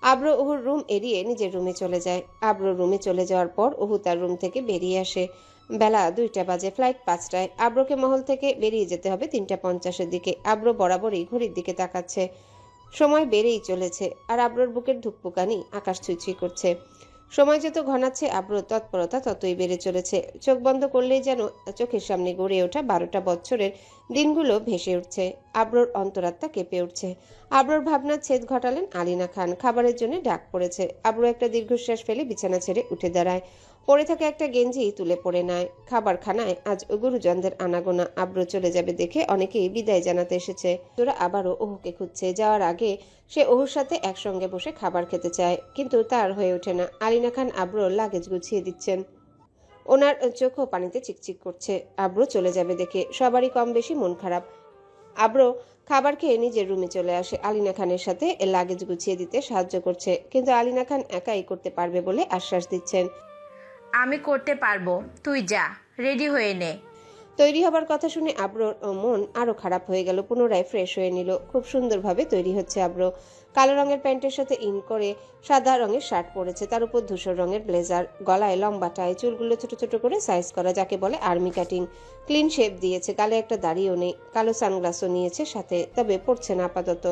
আব্র অহুর রুম এড়িয়ে নিজের রুমে চলে যায়। আব্র রুমে চলে যাওয়ার পর অহু তার রুম থেকে বেরিয়ে আসে। বেলা 2টা বাজে, ফ্লাইট 5টায়। আব্রকে মহল থেকে বেরিয়ে যেতে হবে 3:50-এর দিকে। আব্র বরাবরই ঘড়ির দিকে তাকাচ্ছে। সময় বেড়েই চলেছে আর আব্রোর বুকের ধুকপুকানি আকাশ ছুঁই করছে। সময় যত ঘনাচ্ছে আব্রোর তৎপরতা ততই বেড়ে চলেছে। চোখ বন্ধ করলেই যেন চোখের সামনে গড়ে ওঠা 12টা বছরের দিনগুলো ভেসে উঠছে। আব্রোর অন্তরাত্মা কেঁপে উঠছে। আব্রোর ভাবনার ছেদ ঘটালেন আলিনা খান। খাবারের জন্য ডাক পড়েছে। আব্রো একটা দীর্ঘশ্বাস ফেলে বিছানা ছেড়ে উঠে দাঁড়ায়। পড়ে থাকা একটা গেঞ্জি তুলে পড়ে নেয়। খাবারখানায় আজ গুরুজনদের আনাগোনা। আব্রো চলে যাবে দেখে অনেকেই বিদায় জানাতে এসেছে। তোরা আবারও ওহুকে খুঁজছে। যাওয়ার আগে সে ওহুর সাথে একসঙ্গে বসে খাবার খেতে চায়, কিন্তু তার হয়ে ওঠে না। আলিনা খান আব্রোর লাগেজ গুছিয়ে দিচ্ছেন। ওনার চোখও পানিতে চিকচিক করছে। আব্রো চলে যাবে দেখে সবারই কম বেশি মন খারাপ। আব্রো খাবার খেয়ে নিজের রুমে চলে আসে। আলিনা খানের সাথে লাগেজ গুছিয়ে দিতে সাহায্য করছে, কিন্তু আলিনা খান একাই করতে পারবে বলে আশ্বাস দিচ্ছেন। আমি করতে পারবো, তুই যা, রেডি হয়ে নে। তৈরি হবার কথা শুনে আব্রোর মন আরো খারাপ হয়ে গেল। পুনরায় ফ্রেশ হয়ে নিল। খুব সুন্দরভাবে তৈরি হচ্ছে আব্রো। কালো রঙের প্যান্টের সাথে ইন করে সাদা রঙের শার্ট পরেছে, তার উপর ধূসর রঙের ব্লেজার, গলায় লম্বা টাই, চুলগুলো ছোট ছোট করে সাইজ করা, যাকে বলে আর্মি কাটিং। ক্লিন শেপ দিয়েছে, গালে একটা দাড়িও নেই, কালো সানগ্লাসও নিয়েছে সাথে, তবে পড়ছে না আপাতত।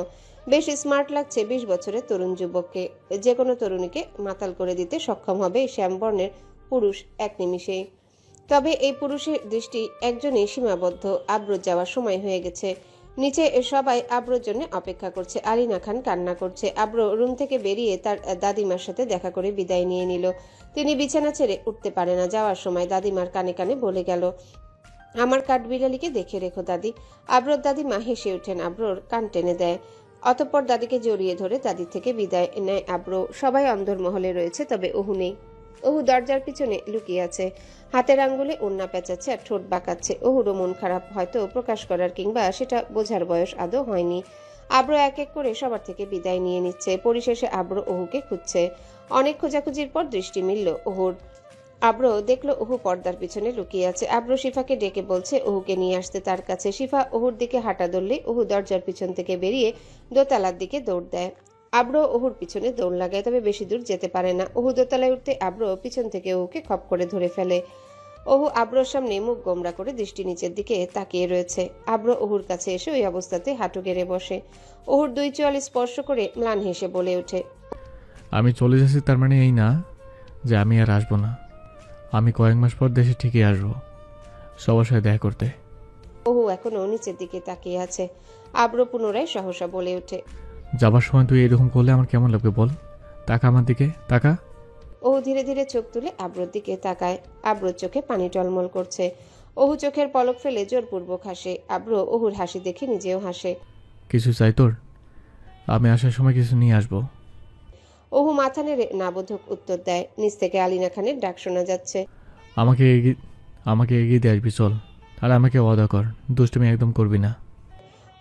বেশ স্মার্ট লাগছে 20 বছরের তরুণ যুবককে। যে কোনো তরুণীকে মাতাল করে দিতে সক্ষম হবে শ্যামবর্ণের পুরুষ এক নিমিষেই। তবে এই পুরুষের দৃষ্টি একজনই সীমাবদ্ধ। আব্রোর যাওয়ার সময় হয়ে গেছে। নিচে সবাই আব্রোর জন্য অপেক্ষা করছে। আলিনা খান কান্না করছে। আব্রো রুম থেকে বেরিয়ে তার দাদিমার সাথে দেখা করে বিদায় নিয়ে নিল। তিনি বিছানা ছেড়ে উঠতে পারে না। যাওয়ার সময় দাদিমার কানে কানে বলে গেল, আমার কাঠবিড়ালিকে দেখে রেখো দাদি। আব্রোর দাদিমা হেসে ওঠেন, আব্রোর কান টেনে দেয়। অতঃপর দাদিকে জড়িয়ে ধরে দাদি থেকে বিদায় নেয় আব্রো। সবাই অন্দরমহলে রয়েছে, তবে ওহু নেই। ওহু দরজার পিছনে লুকিয়ে আছে, হাতের আঙ্গুলে ওড়না পেঁচাচ্ছে আর ঠোঁট বাঁকাচ্ছে। ওহুরও মন খারাপ, হয়তো প্রকাশ করার কিংবা সেটা বোঝার বয়স আদৌ হয়নি। আব্রো এক এক করে সবার থেকে বিদায় নিয়ে নিচ্ছে। পরিশেষে আব্রো ওহুকে খুঁজছে। অনেক খোঁজাখুঁজির পর দৃষ্টি মিলল ওহুর। আব্রো দেখলো ওহু পর্দার পিছনে লুকিয়ে আছে। আব্রো শিফাকে ডেকে বলছে ওহুকে নিয়ে আসতে তার কাছে। শিফা ওহুর দিকে হাঁটা ধরলে ওহু দরজার পিছন থেকে বেরিয়ে দোতলার দিকে দৌড় দেয়। আব্রো ওহুর পিছনে দৌড় লাগায়, তবে বেশি দূর যেতে পারে না। ওহু দোতলায় উঠতে আব্রো পিছন থেকে ওহুকে খপ করে ধরে ফেলে। ওহু আব্রোর সামনে মুখ গোমরা করে দৃষ্টি নিচের দিকে তাকিয়ে রয়েছে। আব্রো ওহুর কাছে এসে ওই অবস্থাতে হাঁটু গেড়ে বসে। ওহুর 2 চোয়াল স্পর্শ করে ম্লান হেসে বলে ওঠে, আমি চলে যাচ্ছি তার মানে এই না যে আমি আর আসবো না। আমি কয়েক মাস পর দেশে ঠিকই আসবো সবার সাথে দেখা করতে। ওহু এখনো নিচের দিকে তাকিয়ে আছে। আব্রো পুনরায় সহসা বলে ওঠে, যাবার সময় তুই এরকম করলে আমার কেমন লাগবে বল? তাকা আমার দিকে, তাকা। ওহু ধীরে ধীরে চোখ তুলে আব্রোর দিকে তাকায়। আব্রোর চোখে পানি টলমল করছে। ওহু চোখের পলক ফেলে জোরপূর্বক হাসে। আব্রো ওহুর হাসি দেখে নিজেও হাসে। কিছু চাই তোর? আমি আসার সময় কিছু নিয়ে আসবো। ওহু মাথা নেড়ে নাবোধক উত্তর দেয়। নিচ থেকে আলিনা খানের ডাক শোনা যাচ্ছে, আমাকে এগিয়ে দিয়ে আসবি চল, আর আমাকে ওয়াদা কর দুষ্টুমি একদম করবি না।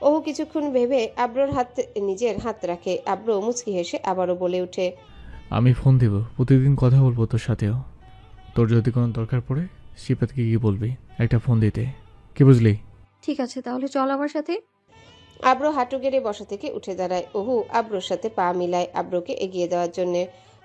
ওহু কিছুক্ষণ ভেবে আব্রোর হাতে নিজের হাত রাখে। আব্রো মুচকি হেসে আবারও বলে ওঠে, আমি ফোন দেব, প্রতিদিন কথা বলবো তোর সাথেও। তোর যদি কোনো দরকার পড়ে শিপাতকে গিয়ে বলবি একটা ফোন দিতে, কি বুঝলি? ঠিক আছে, তাহলে চল আমার সাথে। আব্রো হাঁটু গেড়ে বসা থেকে উঠে দাঁড়ায়। ওহু আব্রোর সাথে পা মিলায় আব্রোকে এগিয়ে দেওয়ার জন্য।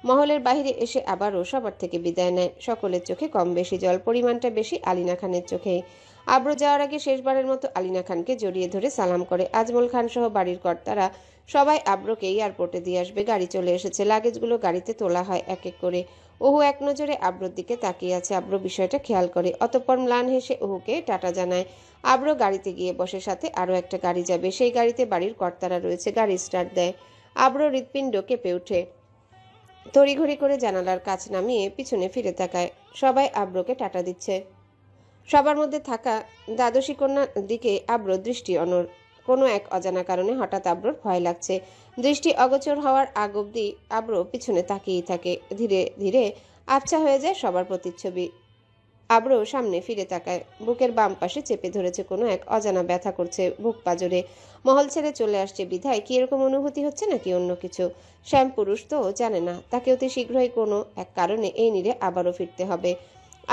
মহলের বাইরে এসে আবারও সবার থেকে বিদায় নেয়। সকলের চোখে কম বেশি জল, পরিমাণটা বেশি আলিনা খানের চোখেই। আব্রো যাওয়ার আগে শেষবারের মতো আলিনা খানকে জড়িয়ে ধরে সালাম করে। আজমল খান সহ বাড়ির কর্তারা সবাই আব্রোকে এয়ারপোর্টে দিয়ে আসবে। গাড়ি চলে এসেছে। লাগেজগুলো গাড়িতে তোলা হয় এক এক করে। ওহু এক নজরে আব্রোর দিকে তাকিয়ে আছে। আব্রো বিষয়টা খেয়াল করে। অতঃপর ম্লান হেসে ওহুকে টাটা জানায়। আব্রো গাড়িতে গিয়ে বসে। সাথে আরও একটা গাড়ি যাবে, সেই গাড়িতে বাড়ির কর্তারা রয়েছে। গাড়ি স্টার্ট দেয়। আব্রো হৃৎপিণ্ড কেঁপে ওঠে। তড়িঘড়ি করে জানালার কাছ নামিয়ে পিছনে ফিরে তাকায়। সবাই আব্রোকে টাটা দিচ্ছে। সবার মধ্যে থাকা দ্বাদশী কন্যার দিকে আব্রো দৃষ্টি অনড়। কোনো এক অজানা কারণে হঠাৎ আব্রোর ভয় লাগছে। দৃষ্টি অগোচর হওয়ার আগ অব্দি আব্রো পিছনে তাকিয়েই থাকে। ধীরে ধীরে আবছা হয়ে যায় সবার প্রতিচ্ছবি। আব্রো সামনে ফিরে তাকায়। বুকের বাম পাশে চেপে ধরেছে কোনো এক অজানা ব্যথা করছে বুক পাজরে। মহল ছেড়ে চলে আসছে বিধায় কি এরকম অনুভূতি হচ্ছে নাকি অন্য কিছু? শ্যাম পুরুষ তো জানে না। তাকে অতি শীঘ্রই কোনো এক কারণে এই নিরে আবারও ফিরতে হবে।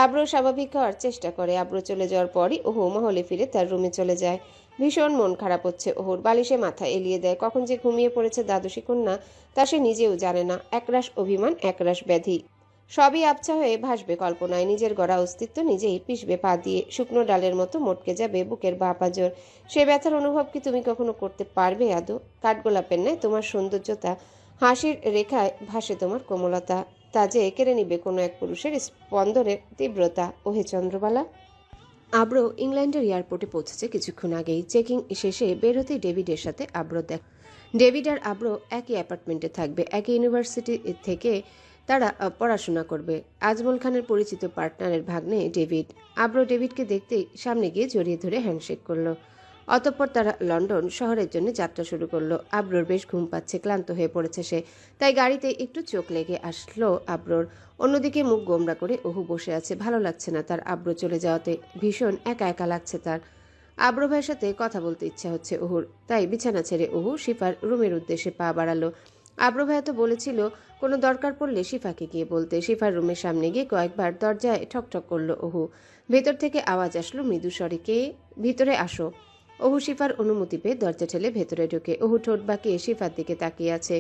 আব্রো স্বাভাবিক হওয়ার চেষ্টা করে। আব্রো চলে যাওয়ার পরই ওহু মহলে ফিরে তার রুমে চলে যায়। ভীষণ মন খারাপ হচ্ছে ওহুর। বালিশে মাথা এলিয়ে দেয়। কখন যে ঘুমিয়ে পড়েছে দ্বাদশী কন্যা তা সে নিজেও জানে না। একরাশ অভিমান, একরাশ ব্যাধি। সবই আবছা হয়ে ভাসবে কল্পনায়, নিজের গড়া অস্তিত্ব নিজেই পিষবে পা দিয়ে, শুকনো ডালের মতো মটকে যাবে বুকের বাঁ পাঁজর। সে ব্যথার অনুভব কি তুমি কখনো করতে পারবে আদৌ? কাঠগোলাপের ন্যায় তোমার সৌন্দর্যতা, হাসির রেখায় ভাসে তোমার কোমলতা, তা যে কেড়ে নিবে কোনো এক পুরুষের স্পন্দনের তীব্রতা। ওহে চন্দ্রবালা। আব্র ইংল্যান্ডের এয়ারপোর্টে পৌঁছেছে কিছুক্ষণ আগেই। চেকিং শেষে বের হতেই ডেভিডের সাথে আব্র দেখা। ডেভিড আর আব্র একই অ্যাপার্টমেন্টে থাকবে, একই ইউনিভার্সিটি থেকে তারা পড়াশোনা করবে। আজমল খানের পরিচিত পার্টনারের ভাগ্নে ডেভিড। আব্র ডেভিডকে দেখতেই সামনে গিয়ে জড়িয়ে ধরে হ্যান্ডশেক করলো। অতঃপর তারা লন্ডন শহরের জন্য যাত্রা শুরু করলো। আব্রোর বেশ ঘুম পাচ্ছে, ক্লান্ত হয়ে পড়েছে সে, তাই গাড়িতে একটু চোখ লেগে আসলো আব্রোর। অন্যদিকে মুখ গোমরা করে অহু বসে আছে, ভালো লাগছে না তার আব্রো চলে যাওয়াতে, ভীষণ একা একা লাগছে তার। আব্র ভাইয়ের সাথে কথা বলতে ইচ্ছা হচ্ছে ওহুর, তাই বিছানা ছেড়ে অহু শিফার রুমের উদ্দেশ্যে পা বাড়ালো। আব্র ভাইয়া তো বলেছিল কোনো দরকার পড়লে শিফাকে গিয়ে বলতে। শিফার রুমের সামনে গিয়ে কয়েকবার দরজায় ঠকঠক করলো অহু। ভেতর থেকে আওয়াজ আসলো মৃদু স্বরে, কে? ভিতরে আসো। অহু শিফার অনুমতি পেয়ে দরজা ঠেলে ভেতরে ঢুকে। অহু ঠোঁট বাঁকিয়ে শিফার দিকে তাকিয়ে আছে।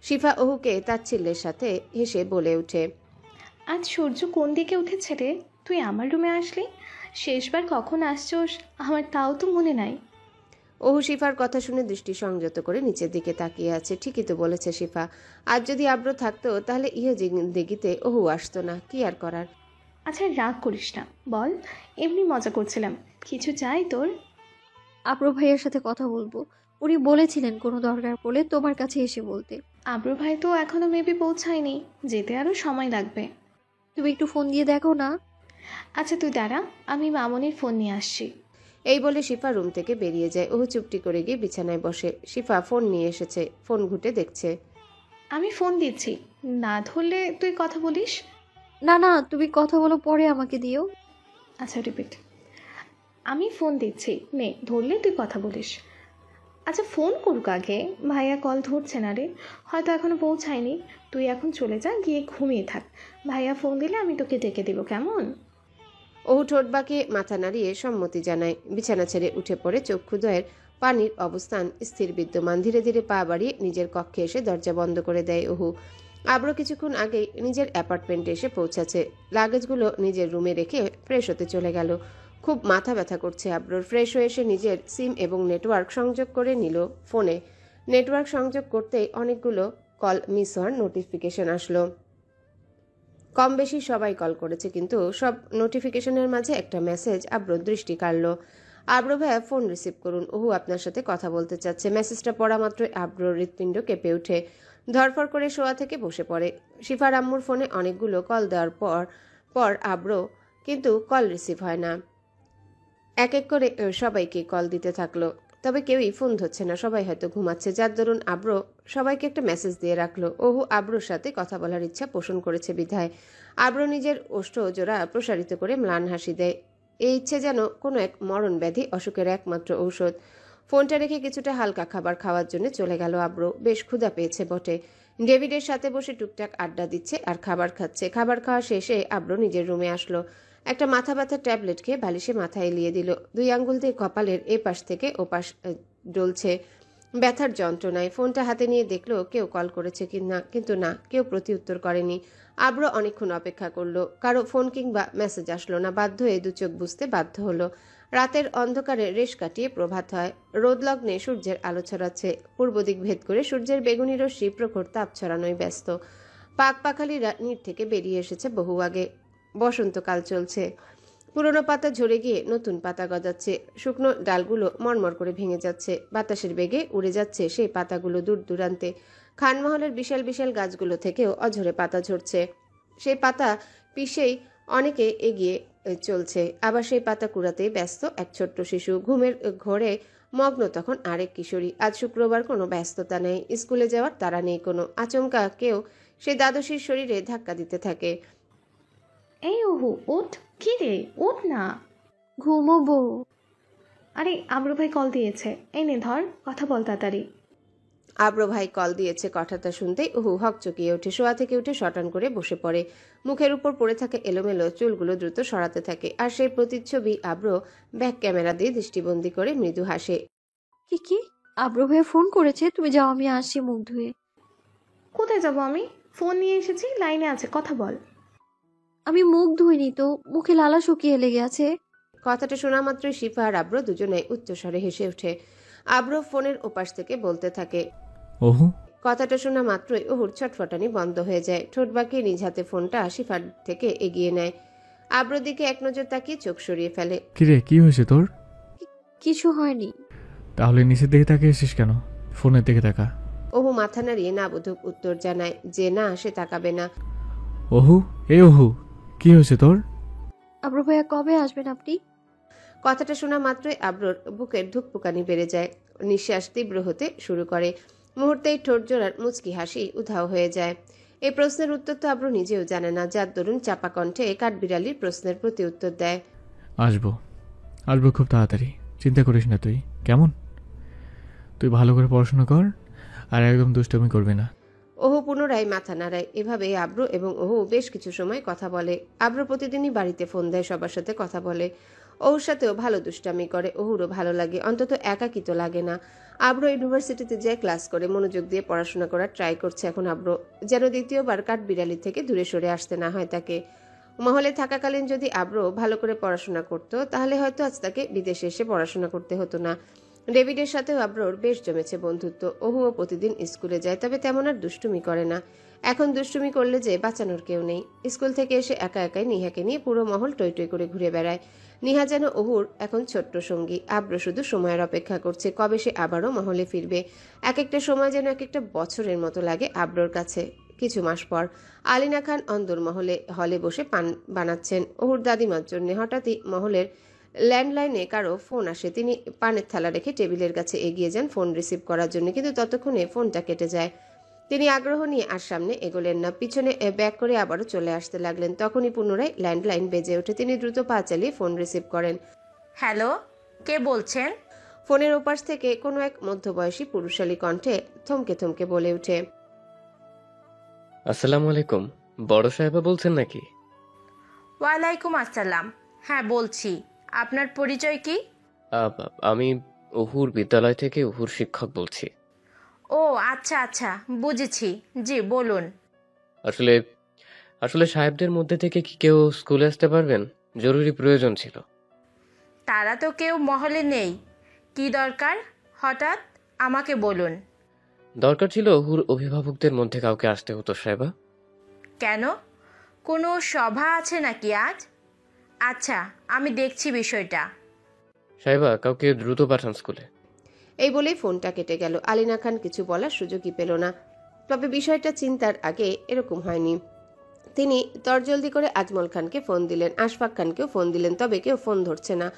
শিফা অহুকে তাচ্ছিল্যের সাথে হেসে বলে ওঠে, আজ সূর্য কোন দিকে উঠেছে রে? তুই আমার রুমে আসলি? শেষবার কখন আসছোস আমার তাও তো মনে নাই। অহু শিফার কথা শুনে দৃষ্টি সংযত করে নিচের দিকে তাকিয়ে আছে। ঠিকই তো বলেছে শিফা, আজ যদি আব্র থাকতো তাহলে জিন্দেগিতে অহু আসতো না, কি আর করার। আচ্ছা রাগ করিস না, বল, এমনি মজা করছিলাম। কিছু চাই তোর? আব্র ভাইয়ের সাথে কথা বলবো, উনি বলেছিলেন কোনো দরকার পড়লে তোমার কাছে এসে বলতে। আব্র ভাই তো এখনো মেবি পৌঁছায়নি, যেতে আরো সময় লাগবে। তুমি একটু ফোন দিয়ে দেখো না। আচ্ছা তুই দাঁড়া, আমি মামনির ফোন নিয়ে আসছি। এই বলে শিফা রুম থেকে বেরিয়ে যায়। ওহু চুপটি করে গিয়ে বিছানায় বসে। শিফা ফোন নিয়ে এসেছে, ফোন ঘুঁটে দেখছে। আমি ফোন দিচ্ছি, না ধরলে তুই কথা বলিস। না না, তুমি কথা বলো, পরে আমাকে দিও। আচ্ছা রিপিট। আমি ফোন দিচ্ছি, নে, ধরলে তুই কথা বলিস। আচ্ছা ফোন করুক আগে, ভাইয়া কল ধরছে না রে, হয়তো এখনো পৌঁছায়নি। তুই এখন চলে যা, গিয়ে ঘুমিয়ে থাক। ভাইয়া ফোন দিলে আমি তোকে ডেকে দেবো, কেমন? অহু ঠোঁট বাঁকিয়ে মাথা নাড়িয়ে সম্মতি জানায়। বিছানা ছেড়ে উঠে পড়ে চক্ষুদ্বয়ের পানির অবস্থান স্থির বিদ্যমান। ধীরে ধীরে পা বাড়িয়ে নিজের কক্ষে এসে দরজা বন্ধ করে দেয় অহু। আব্র কিছুক্ষণ আগেই নিজের অ্যাপার্টমেন্টে এসে পৌঁছাচ্ছে। লাগেজগুলো নিজের রুমে রেখে ফ্রেশ হতে চলে গেল। খুব মাথা ব্যথা করছে আব্রোর। ফ্রেশ হয়ে এসে নিজের সিম এবং নেটওয়ার্ক সংযোগ করে নিল ফোনে। নেটওয়ার্ক সংযোগ করতেই অনেকগুলো কল মিস হওয়ার নোটিফিকেশন আসলো। কম বেশি সবাই কল করেছে, কিন্তু সব নোটিফিকেশনের মাঝে একটা মেসেজ আব্রোর দৃষ্টি কাড়ল। আব্র ভাইয়া ফোন রিসিভ করুন, ওহু আপনার সাথে কথা বলতে চাচ্ছে। মেসেজটা পড়া মাত্রই আব্রোর হৃৎপিণ্ড কেঁপে ওঠে। ধরফর করে শোয়া থেকে বসে পড়ে। শিফার আম্মুর ফোনে অনেকগুলো কল দেওয়ার পর আব্র, কিন্তু কল রিসিভ হয় না। এক এক করে সবাইকে কল দিতে থাকলো, তবে কেউই ফোন ধরছে না। সবাই হয়তো ঘুমাচ্ছে, যার দরুন আব্র সবাইকে একটা মেসেজ দিয়ে রাখলো। ওহু আব্রোর সাথে কথা বলার ইচ্ছা পোষণ করেছে বিধায় আব্র নিজের ওষ্ঠ জোড়া প্রসারিত করে ম্লান হাসি দেয়। এই ইচ্ছে যেন কোনো এক মরণ ব্যাধি অসুখের একমাত্র ঔষধ। ফোনটা রেখে কিছুটা হালকা খাবার খাওয়ার জন্য চলে গেল আব্র। বেশ ক্ষুধা পেয়েছে বটে। ডেভিডের সাথে বসে টুকটাক আড্ডা দিচ্ছে আর খাবার খাচ্ছে। খাবার খাওয়া শেষে আব্র নিজের রুমে আসলো। একটা মাথা ব্যথার ট্যাবলেট খেয়ে বালিশে মাথা এলিয়ে দিল। 2 আঙ্গুল দিয়ে কপালের এপাশ থেকে ওপাশ ডলছে ব্যথার যন্ত্রণায়। ফোনটা হাতে নিয়ে দেখলো কেউ কল করেছে কিনা, কিন্তু না, কেউ প্রতিউত্তর করেনি। আব্র অনেকক্ষণ অপেক্ষা করলো, কারো ফোন কিংবা মেসেজ আসলো না। বাধ্য হয়ে 2 চোখ বুঝতে বাধ্য হলো। রাতের অন্ধকারে রেশ কাটিয়ে প্রভাত হয়। রোদ লগ্নে সূর্যের আলো ছড়াচ্ছে। পূর্ব দিক ভেদ করে সূর্যের বেগুনি রশ্মি প্রখর তাপ ছড়ানোয় ব্যস্ত। পাক পাখালিরা নিট থেকে বেরিয়ে এসেছে বহু আগে। বসন্তকাল চলছে। পুরনো পাতা ঝরে গিয়ে নতুন পাতা গজাচ্ছে। শুকনো ডালগুলো মরমর করে ভেঙে যাচ্ছে। বাতাসের বেগে উড়ে যাচ্ছে সেই পাতাগুলো দূর দূরান্তে। খানমহলের বিশাল বিশাল গাছগুলো থেকেও অঝরে পাতা ঝরছে। সেই পাতা পিষেই অনেকে এগিয়ে চলছে, আবার সেই পাতা কুড়াতেই ব্যস্ত এক ছোট্ট শিশু। ঘুমের ঘোরে মগ্ন তখন আরেক কিশোরী। আজ শুক্রবার, কোনো ব্যস্ততা নেই, স্কুলে যাওয়ার তাড়া নেই কোনো। আচমকা কেউ সেই দ্বাদশীর শরীরে ধাক্কা দিতে থাকে। এই ওহু ওঠ, কি রে, ওঠ না। ঘুমোবো। আরে আব্র ভাই কল দিয়েছে, এই নে ধর, কথা বল তাড়াতাড়ি। আব্র ভাই কল দিয়েছে কথাটা শুনতেই ওহু হকচকিয়ে ওঠে। শোয়া থেকে উঠে শটান করে বসে পড়ে। মুখের উপর পড়ে থাকে এলোমেলো চুলগুলো দ্রুত সরাতে থাকে। আর সেই প্রতিচ্ছবি আব্র ব্যাক ক্যামেরা দিয়ে দৃষ্টিবন্দি করে মৃদু হাসে। কি আব্র ভাইয়া ফোন করেছে? তুমি যাও, আমি আসছি মুখ ধুয়ে। কোথায় যাবো আমি? ফোন নিয়ে এসেছি, লাইনে আছে, কথা বল। আমি মুখ ধুইনি তো, মুখে লালা শুকিয়ে লেগে আছে। কথাটা শোনা মাত্রই শিফা আর আব্র দুজনেই উচ্চস্বরে হেসে ওঠে। আব্র ফোনের ওপাশ থেকে বলতে থাকে। ওহু, কথাটা শোনা মাত্রই ওহুর ছটফটানি বন্ধ হয়ে যায়। ঠোঁট বাঁকিয়ে নিজ হাতে ফোনটা শিফার থেকে এগিয়ে নেয়। আব্রর দিকে এক নজর তাকিয়ে চোখ সরিয়ে ফেলে। কিরে কি হয়েছে তোর? কিছু হয়নি। তাহলে নিচের দিকে তাকিয়ে এসিস কেন? ফোনের দিকে তাকা। ওহু মাথা নাড়িয়ে না বোধক উত্তর জানায় যে না, সে তাকাবে না। ওহু, ওহু, কি হয়েছে তোর? আব্রু ভাইয়া কবে আসবেন আপনি? কথাটা শোনা মাত্রই আব্রর বুকের ধুকপুকানি বেড়ে যায়। নিঃশ্বাস তীব্র হতে শুরু করে। মুহূর্তেই ঠোঁট জোড়ার মুচকি হাসি উধাও হয়ে যায়। এই প্রশ্নের উত্তর তো আব্রু নিজেও জানে না, যার দরুন চাপা কণ্ঠে কাঠবিড়ালির প্রশ্নের প্রতি উত্তর দেয়। আসবো আসবো খুব তাড়াতাড়ি, চিন্তা করিস না তুই, কেমন? তুই ভালো করে পড়াশোনা কর আর একদম দুষ্টামি করবি না। ওহু পুনরায় মাথা নাড়ায়। এভাবে আব্র এবং ওহু বেশ কিছু সময় কথা বলে। আব্র প্রতিদিনই বাড়িতে ফোন দেয়, সবার সাথে কথা বলে। ওহুর সাথেও ভালো দুষ্টামি করে। ওহুরও ভালো লাগে, অন্তত একাকী তো লাগে না। আব্র ইউনিভার্সিটিতে যায়, ক্লাস করে মনোযোগ দিয়ে পড়াশোনা করার ট্রাই করছে এখন আব্র, যেন দ্বিতীয়বার কাঠবিড়ালি থেকে দূরে সরে আসতে না হয় তাকে। মহলে থাকাকালীন যদি আব্র ভালো করে পড়াশোনা করত, তাহলে হয়তো আজ তাকে বিদেশে এসে পড়াশোনা করতে হতো না। ডেভিডের সাথেও আব্রোর বেশ জমেছে বন্ধুত্ব। ওহুও প্রতিদিন স্কুলে যায়, তবে তেমন আর দুষ্টুমি করে না। এখন দুষ্টুমি করলে যে বাঁচানোর কেউ নেই। স্কুল থেকে এসে একা একাই নিহাকে নিয়ে পুরো মহল টই টই করে ঘুরে বেড়ায়। নিহা যেন ওহুর এখন ছোট্ট সঙ্গী। আব্র শুধু সময়ের অপেক্ষা করছে, কবে সে আবারও মহলে ফিরবে। এক একটা সময় যেন এক একটা বছরের মতো লাগে আব্রর কাছে। কিছু মাস পর আলিনা খান অন্দর হলে বসে পান বানাচ্ছেন ওহুর দাদিমার জন্য। হঠাৎই মহলের ল্যান্ডলাইনে কারো ফোন আসে। তিনি পানের থালা রেখে টেবিলের কাছে এগিয়ে যান ফোন রিসিভ করার জন্য, কিন্তু ততক্ষণে ফোনটা কেটে যায়। তিনি আগ্রহ নিয়ে আর সামনে এগোলেন না, পিছনে ব্যাক করে আবারও চলে আসতে লাগলেন। তখনই পুনরায় ল্যান্ডলাইন বেজে ওঠে। তিনি দ্রুত পা চালিয়ে ফোন রিসিভ করেন। হ্যালো, কে বলছেন? ফোনের ওপাশ থেকে কোনো এক মধ্যবয়সী পুরুষালী কণ্ঠে থমকে থমকে বলে ওঠে। আসসালামু আলাইকুম, বড় সাহেবা বলছেন নাকি? ওয়ালাইকুম আসসালাম। হ্যাঁ বলছি, আপনার পরিচয় কি? আমি উহুর বিদ্যালয় থেকে উহুর শিক্ষক বলছি। ও আচ্ছা আচ্ছা, বুঝেছি। জি বলুন। আসলে সাহেবদের মধ্যে থেকে কি কেউ স্কুলে আসতে পারবেন? জরুরি প্রয়োজন ছিল। তারা তো কেউ মহলে নেই। কি দরকার হঠাৎ? আমাকে বলুন। দরকার ছিল উহুর অভিভাবকদের মধ্যে কাউকে আসতে হতো সাহেবা। কেন, কোনো সভা আছে নাকি আজ? আচ্ছা, আমি দেখছি বিষয়টা। সাহেবা, কাউকে দ্রুত পাঠান স্কুলে। এই বলেই ফোনটা কেটে গেল। আলিনা খান কিছু বলার সুযোগই পেল না। তবে বিষয়টা চিন্তার আগে এরকম হয়নি। তিনি তরজলদি করে আজমল খানকে ফোন দিলেন, আশফাক খানকেও ফোন দিলেন, তবে কেউ ফোন ধরছে না।